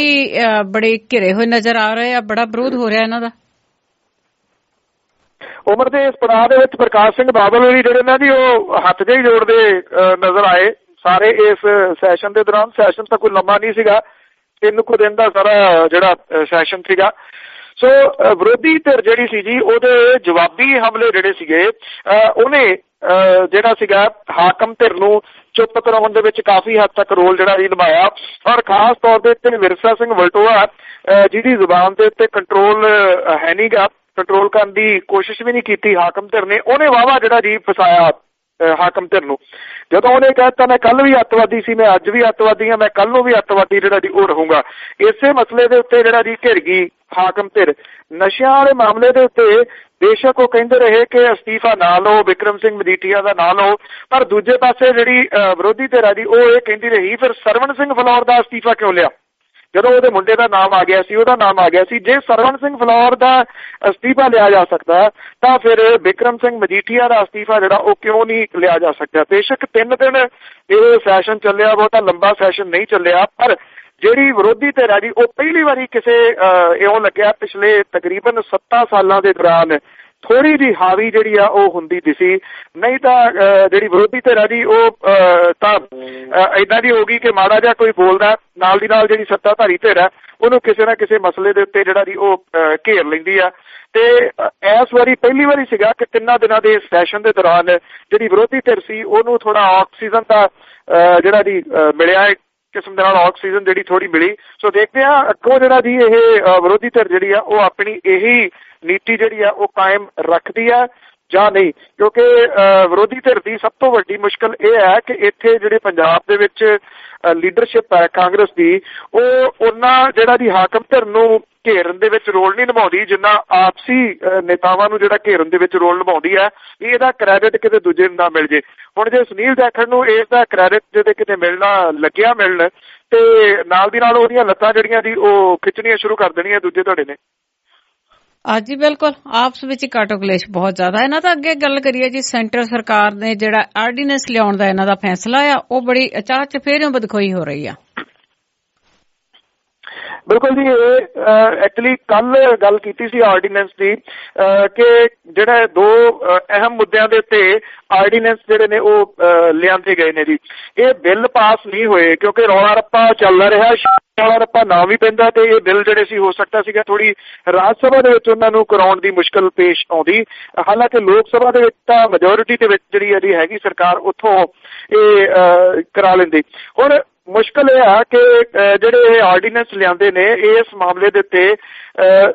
Speaker 2: ਬੜੇ ਘਿਰੇ ਹੋਏ ਨਜ਼ਰ ਆ ਰਹੇ ਆ, ਬੜਾ ਵਿਰੋਧ ਹੋ ਰਿਹਾ ਇਹਨਾਂ ਦਾ।
Speaker 3: ਉਮਰ ਦੇ ਇਸ ਪੜਾਅ ਦੇ ਵਿੱਚ ਪ੍ਰਕਾਸ਼ ਸਿੰਘ ਬਾਦਲ ਵੀ ਜਿਹੜੇ ਨੇ ਜੀ ਉਹ ਹੱਥ ਜਿਹੇ ਜੋੜਦੇ ਨਜ਼ਰ ਆਏ ਸਾਰੇ ਇਸ ਸੈਸ਼ਨ ਦੇ ਦੌਰਾਨ। ਸੈਸ਼ਨ ਤਾਂ ਕੋਈ ਲੰਮਾ ਨਹੀਂ ਸੀਗਾ, 3 ਕੁ ਦਿਨ ਦਾ ਸਾਰਾ ਜਿਹੜਾ ਸੈਸ਼ਨ ਸੀਗਾ। ਸੋ ਵਿਰੋਧੀ ਧਿਰ ਜਿਹੜੀ ਸੀ ਜੀ ਉਹਦੇ ਜਵਾਬੀ ਹਮਲੇ ਜਿਹੜੇ ਸੀਗੇ ਉਹਨੇ ਜਿਹੜਾ ਸੀਗਾ ਹਾਕਮ ਧਿਰ ਨੂੰ ਚੁੱਪ ਕਰਾਉਣ ਦੇ ਵਿੱਚ ਕਾਫੀ ਹੱਦ ਤੱਕ ਰੋਲ ਜਿਹੜਾ ਜੀ ਨਿਭਾਇਆ। ਔਰ ਖਾਸ ਤੌਰ ਦੇ ਉੱਤੇ ਵਿਰਸਾ ਸਿੰਘ ਵਲਟੋਆ ਜਿਹਦੀ ਜ਼ੁਬਾਨ ਦੇ ਉੱਤੇ ਕੰਟਰੋਲ ਹੈ ਨੀ ਗਾ, ਕੰਟਰੋਲ ਕਰਨ ਦੀ ਕੋਸ਼ਿਸ਼ ਵੀ ਨਹੀਂ ਕੀਤੀ ਹਾਕਮ ਧਿਰ ਨੇ, ਉਹਨੇ ਵਾਹਵਾ ਜਿਹੜਾ ਜੀ ਫਸਾਇਆ ਹਾਕਮ ਧਿਰ ਨੂੰ। ਜਦੋਂ ਉਹਨੇ ਕਹਿਤਾ ਮੈਂ ਕੱਲ ਵੀ ਅੱਤਵਾਦੀ ਸੀ, ਮੈਂ ਅੱਜ ਵੀ ਅੱਤਵਾਦੀ ਹਾਂ, ਮੈਂ ਕੱਲ ਨੂੰ ਵੀ ਅੱਤਵਾਦੀ ਜਿਹੜਾ ਜੀ ਉਹ ਰਹੂੰਗਾ। ਇਸੇ ਮਸਲੇ ਦੇ ਉੱਤੇ ਜਿਹੜਾ ਜੀ ਘਿਰ ਗਈ ਹਾਕਮ ਧਿਰ। ਨਸ਼ਿਆਂ ਵਾਲੇ ਮਾਮਲੇ ਦੇ ਉੱਤੇ ਬੇਸ਼ੱਕ ਉਹ ਕਹਿੰਦੇ ਰਹੇ ਕਿ ਅਸਤੀਫਾ ਨਾ ਲਓ, ਬਿਕਰਮ ਸਿੰਘ ਮਜੀਠੀਆ ਦਾ ਨਾ ਲਓ, ਪਰ ਦੂਜੇ ਪਾਸੇ ਜਿਹੜੀ ਵਿਰੋਧੀ ਧਿਰ ਆ ਜੀ ਉਹ ਇਹ ਕਹਿੰਦੀ ਰਹੀ ਫਿਰ ਸਰਵਣ ਸਿੰਘ ਫਲੌਰ ਦਾ ਅਸਤੀਫਾ ਕਿਉਂ ਲਿਆ? ਜਦੋਂ ਉਹਦੇ ਮੁੰਡੇ ਦਾ ਨਾਮ ਆ ਗਿਆ ਸੀ, ਉਹਦਾ ਨਾਮ ਆ ਗਿਆ ਸੀ, ਜੇ ਸਰਵਣ ਸਿੰਘ ਫਲੌਰ ਦਾ ਅਸਤੀਫਾ ਲਿਆ ਜਾ ਸਕਦਾ ਤਾਂ ਫਿਰ ਬਿਕਰਮ ਸਿੰਘ ਮਜੀਠੀਆ ਦਾ ਅਸਤੀਫਾ ਜਿਹੜਾ ਉਹ ਕਿਉਂ ਨਹੀਂ ਲਿਆ ਜਾ ਸਕਦਾ? ਬੇਸ਼ੱਕ 3 ਦਿਨ ਇਹ ਸੈਸ਼ਨ ਚੱਲਿਆ, ਬਹੁਤਾ ਲੰਬਾ ਸੈਸ਼ਨ ਨਹੀਂ ਚੱਲਿਆ, ਪਰ ਜਿਹੜੀ ਵਿਰੋਧੀ ਧਿਰ ਆ ਜੀ ਉਹ ਪਹਿਲੀ ਵਾਰੀ ਕਿਸੇ ਇਉਂ ਲੱਗਿਆ ਪਿਛਲੇ ਤਕਰੀਬਨ 7 ਸਾਲਾਂ ਦੇ ਦੌਰਾਨ ਥੋੜੀ ਜਿਹੀ ਹਾਵੀ ਜਿਹੜੀ ਆ ਉਹ ਹੁੰਦੀ ਦਿਸੀ। ਨਹੀਂ ਤਾਂ ਜਿਹੜੀ ਵਿਰੋਧੀ ਧਿਰ ਆ ਜੀ ਉਹ ਤਾਂ ਏਦਾਂ ਦੀ ਹੋ ਗਈ ਕਿ ਮਾੜਾ ਜਿਹਾ ਕੋਈ ਬੋਲਦਾ ਨਾਲ ਦੀ ਨਾਲ ਜਿਹੜੀ ਸੱਤਾਧਾਰੀ ਧਿਰ ਆ ਉਹਨੂੰ ਕਿਸੇ ਨਾ ਕਿਸੇ ਮਸਲੇ ਦੇ ਉੱਤੇ ਜਿਹੜਾ ਜੀ ਉਹ ਘੇਰ ਲੈਂਦੀ ਆ। ਤੇ ਇਸ ਵਾਰੀ ਪਹਿਲੀ ਵਾਰੀ ਸੀਗਾ ਕਿ 3 ਦਿਨਾਂ ਦੇ ਸੈਸ਼ਨ ਦੇ ਦੌਰਾਨ ਜਿਹੜੀ ਵਿਰੋਧੀ ਧਿਰ ਸੀ ਉਹਨੂੰ ਥੋੜਾ ਆਕਸੀਜਨ ਦਾ ਜਿਹੜਾ ਜੀ ਮਿਲਿਆ, ਕਿਸਮ ਦੇ ਨਾਲ ਆਕਸੀਜਨ ਜਿਹੜੀ ਥੋੜੀ ਮਿਲੀ। ਸੋ ਦੇਖਦੇ ਹਾਂ ਅੱਗੋਂ ਜਿਹੜਾ ਜੀ ਇਹ ਵਿਰੋਧੀ ਧਿਰ ਜਿਹੜੀ ਆ ਉਹ ਆਪਣੀ ਇਹੀ ਨੀਤੀ ਜਿਹੜੀ ਆ ਉਹ ਕਾਇਮ ਰੱਖਦੀ ਆ ਜਾਂ ਨਹੀਂ, ਕਿਉਂਕਿ ਵਿਰੋਧੀ ਧਿਰ ਦੀ ਸਭ ਤੋਂ ਵੱਡੀ ਮੁਸ਼ਕਲ ਇਹ ਹੈ ਕਿ ਇੱਥੇ ਜਿਹੜੇ ਪੰਜਾਬ ਦੇ ਵਿੱਚ ਲੀਡਰਸ਼ਿਪ ਹੈ ਕਾਂਗਰਸ ਦੀ ਉਹ ਉਹਨਾਂ ਜਿਹੜਾ ਦੀ ਹਾਕਮ ਧਿਰ ਨੂੰ ਘੇਰਨ ਦੇ ਵਿੱਚ ਰੋਲ ਨਹੀਂ ਨਿਭਾਉਂਦੀ ਜਿੰਨਾ ਆਪਸੀ ਨੇਤਾਵਾਂ ਨੂੰ ਜਿਹੜਾ ਘੇਰਨ ਦੇ ਵਿੱਚ ਰੋਲ ਨਿਭਾਉਂਦੀ ਹੈ। ਇਹਦਾ ਕ੍ਰੈਡਿਟ ਕਿਤੇ ਦੂਜੇ ਨੂੰ ਨਾ ਮਿਲ ਜੇ। ਹੁਣ ਜੇ ਸੁਨੀਲ ਜਾਖੜ ਨੂੰ ਇਸ ਦਾ ਕ੍ਰੈਡਿਟ ਜਿਹਦੇ ਕਿਤੇ ਮਿਲਣਾ ਲੱਗਿਆ ਮਿਲਣ ਤੇ ਨਾਲ ਦੀ ਨਾਲ ਉਹਦੀਆਂ ਲੱਤਾਂ ਜਿਹੜੀਆਂ ਦੀ ਉਹ ਖਿੱਚਣੀਆਂ ਸ਼ੁਰੂ ਕਰ ਦੇਣੀਆਂ ਦੂਜੇ ਧੜੇ ਨੇ।
Speaker 2: ਜੀ ਬਿਲਕੁਲ, ਆਪਸ ਵਿੱਚ ਕਾਟੋ ਕਲੇਸ਼ ਬਹੁਤ ਜ਼ਿਆਦਾ। ਇਹਨਾਂ ਤਾਂ ਅੱਗੇ ਗੱਲ ਕਰੀਏ ਜੀ, ਸੈਂਟਰ ਸਰਕਾਰ ਨੇ ਜਿਹੜਾ ਆਰਡੀਨੈਂਸ ਲਿਆਉਣ ਦਾ ਇਹਨਾਂ ਦਾ ਫੈਸਲਾ ਆ ਉਹ ਬੜੀ ਅਚਾਹ ਚਫੇਰਿਓਂ ਬਦਖੋਈ ਹੋ ਰਹੀ ਆ।
Speaker 3: ਬਿਲਕੁਲ ਜੀ, ਇਹ ਐਕਚੁਅਲੀ ਕੱਲ ਗੱਲ ਕੀਤੀ ਸੀ ਆਰਡੀਨੈਂਸ ਦੀ ਕਿ ਜਿਹੜੇ 2 ਅਹਿਮ ਮੁੱਦਿਆਂ ਦੇ ਉੱਤੇ ਆਰਡੀਨੈਂਸ ਜਿਹੜੇ ਨੇ ਉਹ ਲਿਆਂਦੇ ਗਏ ਨੇ ਜੀ। ਇਹ ਬਿੱਲ ਪਾਸ ਨਹੀਂ ਹੋਏ ਕਿਉਂਕਿ ਰੌਲਾ ਰੱਪਾ ਚੱਲਦਾ ਰਿਹਾ, ਰੌਲਾ ਰੱਪਾ ਨਾ ਵੀ ਪੈਂਦਾ ਤੇ ਇਹ ਬਿੱਲ ਜਿਹੜੇ ਸੀ ਹੋ ਸਕਦਾ ਸੀਗਾ ਥੋੜੀ ਰਾਜ ਸਭਾ ਦੇ ਵਿੱਚ ਉਹਨਾਂ ਨੂੰ ਕਰਾਉਣ ਦੀ ਮੁਸ਼ਕਲ ਪੇਸ਼ ਆਉਂਦੀ। ਹਾਲਾਂਕਿ ਲੋਕ ਸਭਾ ਦੇ ਵਿੱਚ ਤਾਂ ਮੈਜੋਰਿਟੀ ਦੇ ਵਿੱਚ ਜਿਹੜੀ ਹੈਗੀ ਸਰਕਾਰ ਉੱਥੋਂ ਇਹ ਕਰਾ ਲੈਂਦੀ। ਹੁਣ ਮੁਸ਼ਕਲ ਇਹ ਆ ਕਿ ਜਿਹੜੇ ਆਰਡੀਨੈਂਸ ਲਿਆਂਦੇ ਨੇ ਇਸ ਮਾਮਲੇ ਦੇ ਉੱਤੇ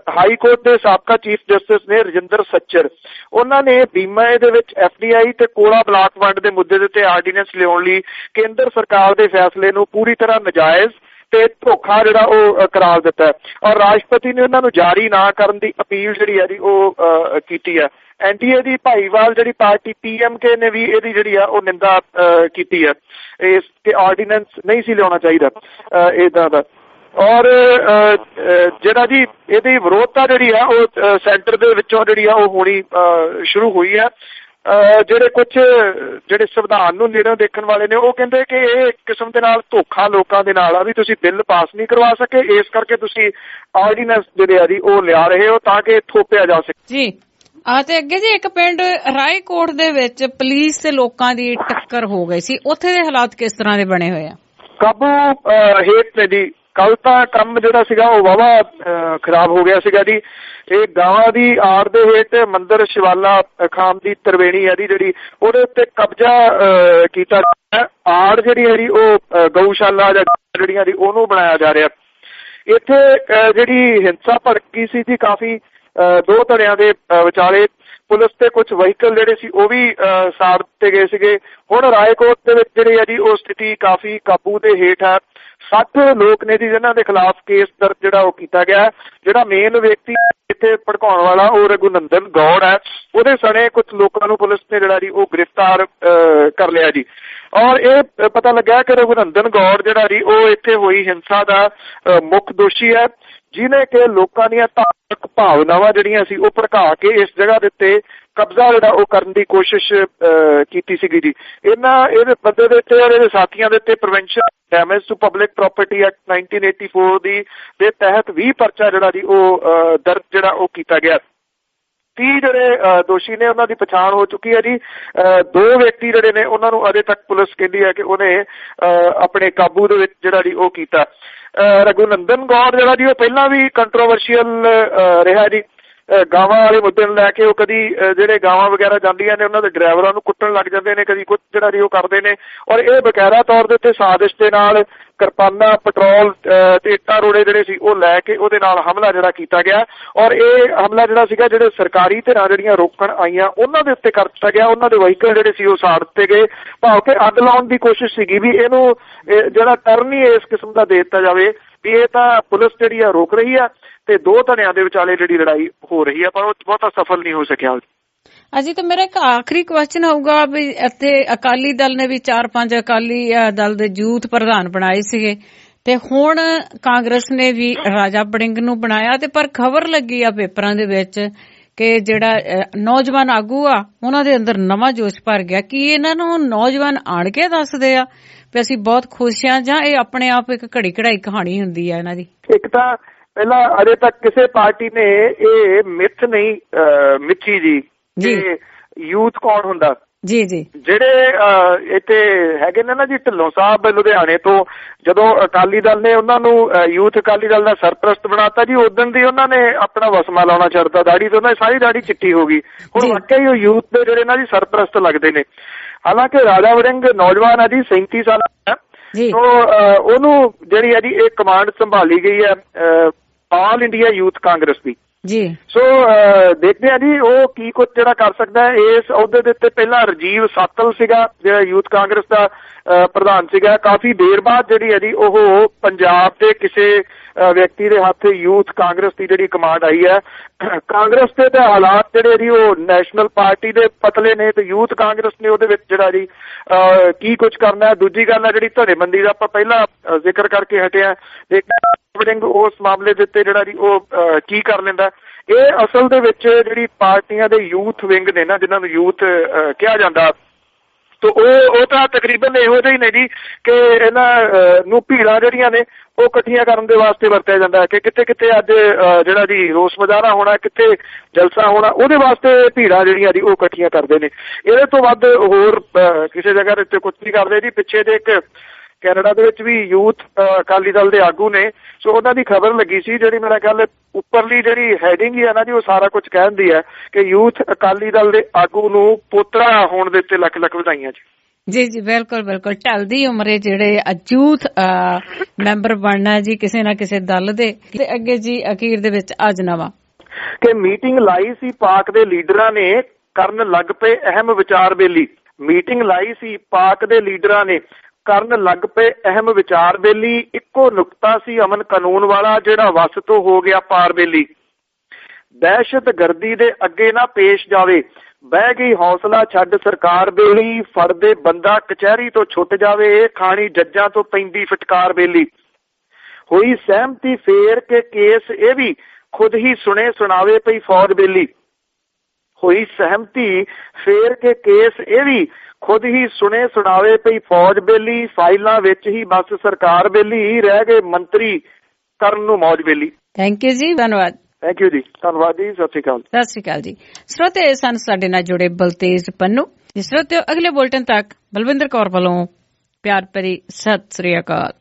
Speaker 3: ਹਾਈ ਕੋਰਟ ਦੇ ਸਾਬਕਾ ਚੀਫ ਜਸਟਿਸ ਨੇ ਰਜਿੰਦਰ ਸੱਚਰ, ਉਹਨਾਂ ਨੇ ਬੀਮਾ ਦੇ ਵਿੱਚ FDI ਤੇ ਕੋਲਾ ਬਲਾਕ ਵੰਡ ਦੇ ਮੁੱਦੇ ਦੇ ਉੱਤੇ ਆਰਡੀਨੈਂਸ ਲਿਆਉਣ ਲਈ ਕੇਂਦਰ ਸਰਕਾਰ ਦੇ ਫੈਸਲੇ ਨੂੰ ਪੂਰੀ ਤਰ੍ਹਾਂ ਨਾਜਾਇਜ਼ ਤੇ ਧੋਖਾ ਜਿਹੜਾ ਉਹ ਕਰਾਰ ਦਿੱਤਾ ਔਰ ਰਾਸ਼ਟਰਪਤੀ ਨੇ ਉਹਨਾਂ ਨੂੰ ਜਾਰੀ ਨਾ ਕਰਨ ਦੀ ਅਪੀਲ ਜਿਹੜੀ ਹੈ ਜੀ ਉਹ ਕੀਤੀ ਹੈ। NDA ਦੀ ਭਾਈਵਾਲ ਜਿਹੜੀ ਪਾਰਟੀ PMK ਨੇ ਵੀ ਇਹਦੀ ਜਿਹੜੀ ਆ ਉਹ ਨਿੰਦਾ ਕੀਤੀ ਹੈ ਇਸ ਕਿ ਆਰਡੀਨੈਂਸ ਨਹੀਂ ਸੀ ਲਿਆਉਣਾ ਚਾਹੀਦਾ ਏਦਾਂ ਦਾ। ਔਰ ਜਿਹੜਾ ਜੀ ਇਹਦੀ ਵਿਰੋਧਤਾ ਜਿਹੜੀ ਆ ਉਹ ਸੈਂਟਰ ਦੇ ਵਿੱਚੋਂ ਜਿਹੜੀ ਆ ਉਹ ਹੋਣੀ ਸ਼ੁਰੂ ਹੋਈ ਹੈ। ਜਿਹੜੇ ਕੁਝ ਜਿਹੜੇ ਸੰਵਿਧਾਨ ਨੂੰ ਨੇੜੋਂ ਦੇਖਣ ਵਾਲੇ ਨੇ ਉਹ ਕਹਿੰਦੇ ਕਿ ਇਹ ਇੱਕ ਕਿਸਮ ਦੇ ਨਾਲ ਧੋਖਾ ਲੋਕਾਂ ਦੇ ਨਾਲ ਆ ਵੀ ਤੁਸੀਂ ਬਿੱਲ ਪਾਸ ਨਹੀਂ ਕਰਵਾ ਸਕੇ, ਇਸ ਕਰਕੇ ਤੁਸੀਂ ਆਰਡੀਨੈਂਸ ਜਿਹੜੇ ਆ ਜੀ ਉਹ ਲਿਆ ਰਹੇ ਹੋ ਤਾਂ ਕਿ ਥੋਪਿਆ ਜਾ ਸਕੇ ਜੀ।
Speaker 2: ਤੇ ਅੱਗੇ ਜੀ ਇੱਕ ਪਿੰਡ ਰਾਏਕੋਟ ਦੇ ਵਿੱਚ ਪੁਲਿਸ ਤੇ ਲੋਕਾਂ ਦੀ ਟੱਕਰ ਹੋ ਗਈ ਸੀ, ਉੱਥੇ ਦੇ ਹਾਲਾਤ ਕਿਸ ਤਰ੍ਹਾਂ ਦੇ ਬਣੇ ਹੋਏ ਆ?
Speaker 3: ਕਾਬੂ ਹੇਠ ਨੇ ਜੀ। ਕੱਲ ਤਾਂ ਕੰਮ ਜਿਹੜਾ ਸੀਗਾ ਉਹ ਵਾਹਵਾ ਖਰਾਬ ਹੋ ਗਿਆ ਸੀਗਾ ਜੀ। ਇਹ ਗਾਵਾਂ ਦੀ ਆੜ ਦੇ ਹੇਠ ਮੰਦਿਰ ਸ਼ਿਵਾਲਾ ਖਾਮ ਦੀ ਤਰਵੇਣੀ ਹੈ ਜਿਹੜੀ ਉਹਦੇ ਉੱਤੇ ਕਬਜ਼ਾ ਕੀਤਾ ਗਿਆ। ਆੜ ਜਿਹੜੀ ਹੈ ਜੀ ਉਹ ਗਊਸ਼ਾਲਾ ਜਾਂ ਜਿਹੜੀਆਂ ਦੀ ਉਹਨੂੰ ਬਣਾਇਆ ਜਾ ਰਿਹਾ। ਇੱਥੇ ਜਿਹੜੀ ਹਿੰਸਾ ਭੜਕੀ ਸੀ ਜੀ ਕਾਫੀ 2 ਧੜਿਆਂ ਦੇ ਵਿਚਾਲੇ ਪੁਲਿਸ ਤੇ ਕੁਝ ਵਹੀਕਲ ਜਿਹੜੇ ਸੀ ਉਹ ਵੀ ਸਾੜ ਦਿੱਤੇ ਗਏ ਸੀਗੇ। ਹੁਣ ਰਾਏਕੋਟ ਦੇ ਵਿੱਚ ਜਿਹੜੀ ਹੈ ਜੀ ਉਹ ਸਥਿਤੀ ਕਾਫੀ ਕਾਬੂ ਦੇ ਹੇਠ ਹੈ। 60 ਲੋਕ ਨੇ ਜੀ ਜਿਨ੍ਹਾਂ ਦੇ ਖਿਲਾਫ ਕੇਸ ਦਰਜ ਜਿਹੜਾ ਉਹ ਕੀਤਾ ਗਿਆ। ਜਿਹੜਾ ਮੇਨ ਵਿਅਕਤੀ ਇੱਥੇ ਭੜਕਾਉਣ ਵਾਲਾ ਉਹ ਰਘੁਨੰਦਨ ਗੌੜ ਹੈ, ਉਹਦੇ ਸਣੇ ਕੁਝ ਲੋਕਾਂ ਨੂੰ ਪੁਲਿਸ ਨੇ ਜਿਹੜਾ ਜੀ ਉਹ ਗ੍ਰਿਫਤਾਰ ਕਰ ਲਿਆ ਜੀ। ਔਰ ਇਹ ਪਤਾ ਲੱਗਾ ਕਿ ਰਘੁਨੰਦਨ ਗੌੜ ਜਿਹੜਾ ਜੀ ਉਹ ਇੱਥੇ ਹੋਈ ਹਿੰਸਾ ਦਾ ਮੁੱਖ ਦੋਸ਼ੀ ਹੈ, ਜਿਹਨੇ ਕਿ ਲੋਕਾਂ ਦੀਆਂ ਧਾਰਮਿਕ ਭਾਵਨਾਵਾਂ ਜਿਹੜੀਆਂ ਸੀ ਉਹ ਭੜਕਾ ਕੇ ਇਸ ਜਗ੍ਹਾ ਦੇ ਉੱਤੇ ਕਬਜ਼ਾ ਜਿਹੜਾ ਉਹ ਕਰਨ ਦੀ ਕੋਸ਼ਿਸ਼ ਕੀਤੀ ਸੀਗੀ ਜੀ। ਇਹਦੇ ਬੰਦੇ ਦੇ ਉੱਤੇ ਔਰ ਇਹਦੇ ਸਾਥੀਆਂ ਦੇ ਉੱਤੇ prevention damage to public property act 1984 ਦੇ ਤਹਿਤ 20 ਪਰਚਾ ਜਿਹੜਾ ਜੀ ਉਹ ਦਰਜ ਜਿਹੜਾ ਉਹ ਕੀਤਾ ਗਿਆ। 30 ਜਿਹੜੇ ਦੋਸ਼ੀ ਨੇ ਉਹਨਾਂ ਦੀ ਪਛਾਣ ਹੋ ਚੁੱਕੀ ਹੈ ਜੀ। 2 ਵਿਅਕਤੀ ਜਿਹੜੇ ਨੇ ਉਹਨਾਂ ਨੂੰ ਅਜੇ ਤੱਕ ਪੁਲਿਸ ਕਹਿੰਦੀ ਹੈ ਕਿ ਉਹਨੇ ਆਪਣੇ ਕਾਬੂ ਦੇ ਵਿੱਚ ਜਿਹੜਾ ਜੀ ਉਹ ਕੀਤਾ। ਰਘੁਨੰਦਨ ਗੌੜ ਜਿਹੜਾ ਜੀ ਉਹ ਪਹਿਲਾਂ ਵੀ ਕੰਟਰੋਵਰਸ਼ੀਅਲ ਰਿਹਾ ਜੀ। ਗਾਵਾਂ ਵਾਲੇ ਮੁੱਦੇ ਨੂੰ ਲੈ ਕੇ ਉਹ ਕਦੀ ਜਿਹੜੇ ਗਾਵਾਂ ਵਗੈਰਾ ਜਾਂਦੀਆਂ ਨੇ ਉਹਨਾਂ ਦੇ ਡਰਾਈਵਰਾਂ ਨੂੰ ਕੁੱਟਣ ਲੱਗ ਜਾਂਦੇ ਨੇ, ਕਦੀ ਕੁਝ ਜਿਹੜਾ ਜੀ ਉਹ ਕਰਦੇ ਨੇ। ਔਰ ਇਹ ਬਕਾਇਦਾ ਤੌਰ ਦੇ ਉੱਤੇ ਸਾਜ਼ਿਸ਼ ਦੇ ਨਾਲ ਕਿਰਪਾਨਾਂ, ਪੈਟਰੋਲ ਤੇ ਇੱਟਾਂ ਰੋੜੇ ਜਿਹੜੇ ਸੀ ਉਹ ਲੈ ਕੇ ਉਹਦੇ ਨਾਲ ਹਮਲਾ ਜਿਹੜਾ ਕੀਤਾ ਗਿਆ। ਔਰ ਇਹ ਹਮਲਾ ਜਿਹੜਾ ਸੀਗਾ ਜਿਹੜੇ ਸਰਕਾਰੀ ਧਿਰਾਂ ਜਿਹੜੀਆਂ ਰੋਕਣ ਆਈਆਂ ਉਹਨਾਂ ਦੇ ਉੱਤੇ ਕਰ ਦਿੱਤਾ ਗਿਆ। ਉਹਨਾਂ ਦੇ ਵਹੀਕਲ ਜਿਹੜੇ ਸੀ ਉਹ ਸਾੜ ਦਿੱਤੇ ਗਏ, ਭਾਵ ਕਿ ਅੱਗ ਲਾਉਣ ਦੀ ਕੋਸ਼ਿਸ਼ ਸੀਗੀ ਵੀ ਇਹਨੂੰ ਜਿਹੜਾ ਟਰਨ ਹੀ ਇਸ ਕਿਸਮ ਦਾ ਦੇ ਦਿੱਤਾ ਜਾਵੇ ਵੀ ਇਹ ਤਾਂ ਪੁਲਿਸ ਜਿਹੜੀ ਆ ਰੋਕ ਰਹੀ ਆ ਤੇ 2 ਧੜਿਆਂ ਦੇ ਵਿਚਾਲੇ ਜਿਹੜੀ ਲੜਾਈ ਹੋ ਰਹੀ ਆ, ਪਰ ਉਹ ਬਹੁਤਾ ਸਫਲ ਨਹੀਂ ਹੋ ਸਕਿਆ।
Speaker 2: ਅਜੀ ਤਾਂ ਮੇਰਾ ਇੱਕ ਆਖਰੀ ਕੁਐਸਚਨ ਹੋਊਗਾ ਵੀ ਇੱਥੇ ਅਕਾਲੀ ਦਲ ਨੇ ਵੀ 4-5 ਅਕਾਲੀ ਦਲ ਦੇ ਯੂਥ ਪ੍ਰਧਾਨ ਬਣਾਏ ਸੀਗੇ ਤੇ ਹੁਣ ਕਾਂਗਰਸ ਨੇ ਵੀ ਰਾਜਾ ਵੜਿੰਗ ਨੂੰ ਬਣਾਇਆ ਤੇ ਪਰ ਖਬਰ ਲੱਗੀ ਆ ਪੇਪਰਾਂ ਦੇ ਵਿੱਚ ਕਿ ਜਿਹੜਾ ਨੌਜਵਾਨ ਆਗੂ ਆ ਉਹਨਾਂ ਦੇ ਅੰਦਰ ਨਵਾਂ ਜੋਸ਼ ਭਰ ਗਿਆ। ਕੀ ਇਹਨਾਂ ਨੂੰ ਨੌਜਵਾਨ ਆਣ ਕੇ ਦੱਸਦੇ ਆ ਵੀ ਅਸੀਂ ਬਹੁਤ ਖੁਸ਼ ਆ ਜਾਂ ਇਹ ਆਪਣੇ ਆਪ ਇੱਕ ਘੜੀ ਘੜਾਈ ਕਹਾਣੀ ਹੁੰਦੀ ਆ ਇਹਨਾਂ ਦੀ?
Speaker 3: ਇੱਕ ਤਾਂ ਪਹਿਲਾਂ ਅਜੇ ਤੱਕ ਕਿਸੇ ਪਾਰਟੀ ਨੇ ਇਹ ਮਿੱਥ ਨਹੀਂ ਮਿੱਥੀ ਜੀ ਕਿ ਯੂਥ ਕੌਣ ਹੁੰਦਾ।
Speaker 2: ਜੀ ਜੀ,
Speaker 3: ਜਿਹੜੇ ਇੱਥੇ ਹੈਗੇ ਨੇ ਨਾ ਜੀ ਢਿੱਲੋਂ ਸਾਹਿਬ ਲੁਧਿਆਣੇ ਤੋਂ, ਜਦੋਂ ਅਕਾਲੀ ਦਲ ਨੇ ਉਹਨਾਂ ਨੂੰ ਯੂਥ ਅਕਾਲੀ ਦਲ ਦਾ ਸਰਪ੍ਰਸਤ ਬਣਾਤਾ ਜੀ, ਉਦੋਂ ਦੀ ਉਹਨਾਂ ਨੇ ਆਪਣਾ ਵਸਮਾ ਲਾਉਣਾ ਛੱਡਤਾ, ਦਾੜੀ ਤੋਂ ਉਹਨਾਂ ਦੀ ਸਾਰੀ ਦਾੜੀ ਚਿੱਟੀ ਹੋ ਗਈ। ਹੁਣ ਵਾਕਈ ਉਹ ਯੂਥ ਦੇ ਜਿਹੜੇ ਨਾ ਜੀ ਸਰਪ੍ਰਸਤ ਲੱਗਦੇ ਨੇ। ਹਾਲਾਂਕਿ ਰਾਜਾ ਵੜਿੰਗ ਨੌਜਵਾਨ ਹੈ ਜੀ, 37 ਸਾਲ ਹੈ, ਤੋ ਉਹਨੂੰ ਜਿਹੜੀ ਹੈ ਜੀ ਇਹ ਕਮਾਂਡ ਸੰਭਾਲੀ ਗਈ ਹੈ ਆਲ ਇੰਡੀਆ ਯੂਥ ਕਾਂਗਰਸ ਦੀ ਜੀ। ਸੋ ਦੇਖਦੇ ਆ ਜੀ ਉਹ ਕੀ ਕੁਝ ਜਿਹੜਾ ਕਰ ਸਕਦਾ ਹੈ ਇਸ ਅਹੁਦੇ ਦੇ ਉੱਤੇ। ਪਹਿਲਾਂ ਰਾਜੀਵ ਸਾਤਲ ਸੀਗਾ ਜਿਹੜਾ ਯੂਥ ਕਾਂਗਰਸ ਦਾ ਪ੍ਰਧਾਨ ਸੀਗਾ, ਕਾਫੀ ਦੇਰ ਬਾਅਦ ਜਿਹੜੀ ਹੈ ਜੀ ਉਹ ਪੰਜਾਬ ਦੇ ਕਿਸੇ ਵਿਅਕਤੀ ਦੇ ਹੱਥ ਯੂਥ ਕਾਂਗਰਸ ਦੀ ਜਿਹੜੀ ਕਮਾਂਡ ਆਈ ਹੈ। ਕਾਂਗਰਸ ਦੇ ਤਾਂ ਹਾਲਾਤ ਜਿਹੜੇ ਜੀ ਉਹ ਨੈਸ਼ਨਲ ਪਾਰਟੀ ਦੇ ਪਤਲੇ ਨੇ, ਤੇ ਯੂਥ ਕਾਂਗਰਸ ਨੇ ਉਹਦੇ ਵਿੱਚ ਜਿਹੜਾ ਜੀ ਕੀ ਕੁਝ ਕਰਨਾ। ਦੂਜੀ ਗੱਲ ਹੈ ਜਿਹੜੀ ਧੜੇਬੰਦੀ ਦਾ ਆਪਾਂ ਪਹਿਲਾਂ ਜ਼ਿਕਰ ਕਰਕੇ ਹਟਿਆ, ਵੜਿੰਗ ਉਸ ਮਾਮਲੇ ਦੇ ਉੱਤੇ ਜਿਹੜਾ ਜੀ ਉਹ ਕੀ ਕਰ ਲੈਂਦਾ। ਇਹ ਅਸਲ ਦੇ ਵਿੱਚ ਜਿਹੜੀ ਪਾਰਟੀਆਂ ਦੇ ਯੂਥ ਵਿੰਗ ਨੇ ਨਾ, ਜਿਨ੍ਹਾਂ ਨੂੰ ਯੂਥ ਕਿਹਾ ਜਾਂਦਾ, ਤੋ ਉਹ ਤਾਂ ਤਕਰੀਬਨ ਇਹੋ ਜਿਹੇ ਨੇ ਜੀ ਕਿ ਇਹਨਾਂ ਨੂੰ ਭੀੜਾਂ ਜਿਹੜੀਆਂ ਨੇ ਉਹ ਇਕੱਠੀਆਂ ਕਰਨ ਦੇ ਵਾਸਤੇ ਵਰਤਿਆ ਜਾਂਦਾ ਕਿ ਕਿਤੇ ਕਿਤੇ ਅੱਜ ਜਿਹੜਾ ਜੀ ਰੋਸ ਮੁਜ਼ਾਹਰਾ ਹੋਣਾ, ਕਿਤੇ ਜਲਸਾ ਹੋਣਾ, ਉਹਦੇ ਵਾਸਤੇ ਭੀੜਾਂ ਜਿਹੜੀਆਂ ਜੀ ਉਹ ਇਕੱਠੀਆਂ ਕਰਦੇ ਨੇ। ਇਹਦੇ ਤੋਂ ਵੱਧ ਹੋਰ ਕਿਸੇ ਜਗ੍ਹਾ ਦੇ ਕੁਝ ਨਹੀਂ ਕਰਦੇ ਜੀ। ਪਿੱਛੇ ਦੇ ਇੱਕ ਕੈਨੇਡਾ ਦੇ ਵਿੱਚ ਵੀ ਯੂਥ ਅਕਾਲੀ ਦਲ ਦੇ ਆਗੂ ਨੇ, ਸੋ ਉਹਨਾਂ ਦੀ ਖਬਰ ਲੱਗੀ ਸੀ ਜਿਹੜੀ ਮੇਰਾ ਖਿਆਲ ਉੱਪਰਲੀ ਜਿਹੜੀ ਹੈਡਿੰਗ ਹੀ ਹੈ ਨਾ ਜੀ ਉਹ ਸਾਰਾ ਕੁਝ ਕਹਿੰਦੀ ਹੈ ਕਿ ਯੂਥ ਅਕਾਲੀ ਦਲ ਦੇ ਆਗੂ ਨੂੰ ਪੋਤਰਾ ਹੋਣ ਦੇ ਉੱਤੇ ਲੱਖ ਲੱਖ ਵਧਾਈਆਂ ਜੀ।
Speaker 2: ਜੀ ਜੀ, ਬਿਲਕੁਲ ਬਿਲਕੁਲ। ਢਲਦੀ ਉਮਰੇ ਜਿਹੜੇ ਯੂਥ ਮੈਂਬਰ ਬਣਨਾ ਜੀ ਕਿਸੇ ਨਾ ਕਿਸੇ ਦਲ ਦੇ। ਤੇ ਅੱਗੇ ਜੀ ਅਖੀਰ ਦੇ ਵਿੱਚ ਅੱਜ ਨਵਾਂ
Speaker 3: ਕਿ ਮੀਟਿੰਗ ਲਾਈ ਸੀ ਪਾਕ ਦੇ ਲੀਡਰਾਂ ਨੇ, ਕਰਨ ਲੱਗ ਪਏ ਅਹਿਮ ਵਿਚਾਰ ਬੇਲੀ। ਮੀਟਿੰਗ ਲਾਈ ਸੀ ਪਾਕ ਦੇ ਲੀਡਰਾਂ ਨੇ, ਕਰਨ ਲੱਗ ਪਏ ਅਹਿਮ ਵਿਚਾਰ ਬੇਲੀ। ਇੱਕੋ ਨੁਕਤਾ ਸੀ ਅਮਨ ਕਾਨੂੰਨ ਵਾਲਾ, ਜਿਹੜਾ ਵਸ ਤੋਂ ਹੋ ਗਿਆ ਪਾਰ ਬੇਲੀ। ਦਹਿਸ਼ਤਗਰਦੀ ਦੇ ਅੱਗੇ ਨਾ ਪੇਸ਼ ਜਾਵੇ, ਬਹਿ ਗਈ ਹੌਸਲਾ ਛੱਡ ਸਰਕਾਰ ਬੇਲੀ। ਫੜਦੇ ਬੰਦਾ ਕਚਹਿਰੀ ਤੋਂ ਛੁੱਟ ਜਾਵੇ, ਖਾਣੀ ਜੱਜਾਂ ਤੋਂ ਪੈਂਦੀ ਫਟਕਾਰ ਬੇਲੀ। ਹੋਈ ਸਹਿਮਤੀ ਫੇਰ ਕੇ ਕੇਸ ਇਹ ਵੀ ਖੁਦ ਹੀ ਸੁਣੇ ਸੁਣਾਵੇ ਪਈ ਫੌਜ ਬੇਲੀ। ਹੋਈ ਸਹਿਮਤੀ ਫੇਰ ਕੇ ਕੇਸ ਇਹ ਵੀ ਖੁਦ ਹੀ ਸੁਣੇ ਸੁਣਾਵੇ ਪਈ ਫੌਜ ਬੇਲੀ। ਫਾਈਲਾਂ ਵਿੱਚ ਹੀ ਬਸ ਸਰਕਾਰ ਬੇਲੀ, ਰਹਿ ਗਏ ਮੰਤਰੀ ਕਰਨ ਨੂੰ ਮੌਜ ਬੇਲੀ।
Speaker 2: ਥੈਂਕ ਯੂ ਜੀ, ਧੰਨਵਾਦ।
Speaker 3: ਥੈਂਕ ਯੂ ਜੀ, ਧੰਨਵਾਦ ਜੀ, ਸਤਿ ਸ਼੍ਰੀ ਅਕਾਲ।
Speaker 2: ਸਤਿ ਸ਼੍ਰੀ ਅਕਾਲ ਜੀ। ਸਰੋਤੇ ਸਨ ਸਾਡੇ ਨਾਲ ਜੁੜੇ ਬਲਤੇਜ ਪੰਨੂ। ਸਰੋਤੇ ਅਗਲੇ ਬੁਲਟਨ ਤੱਕ ਬਲਵਿੰਦਰ ਕੌਰ ਵੱਲੋਂ ਪਿਆਰ ਭਰੀ ਸਤਿ ਸ਼੍ਰੀ ਅਕਾਲ।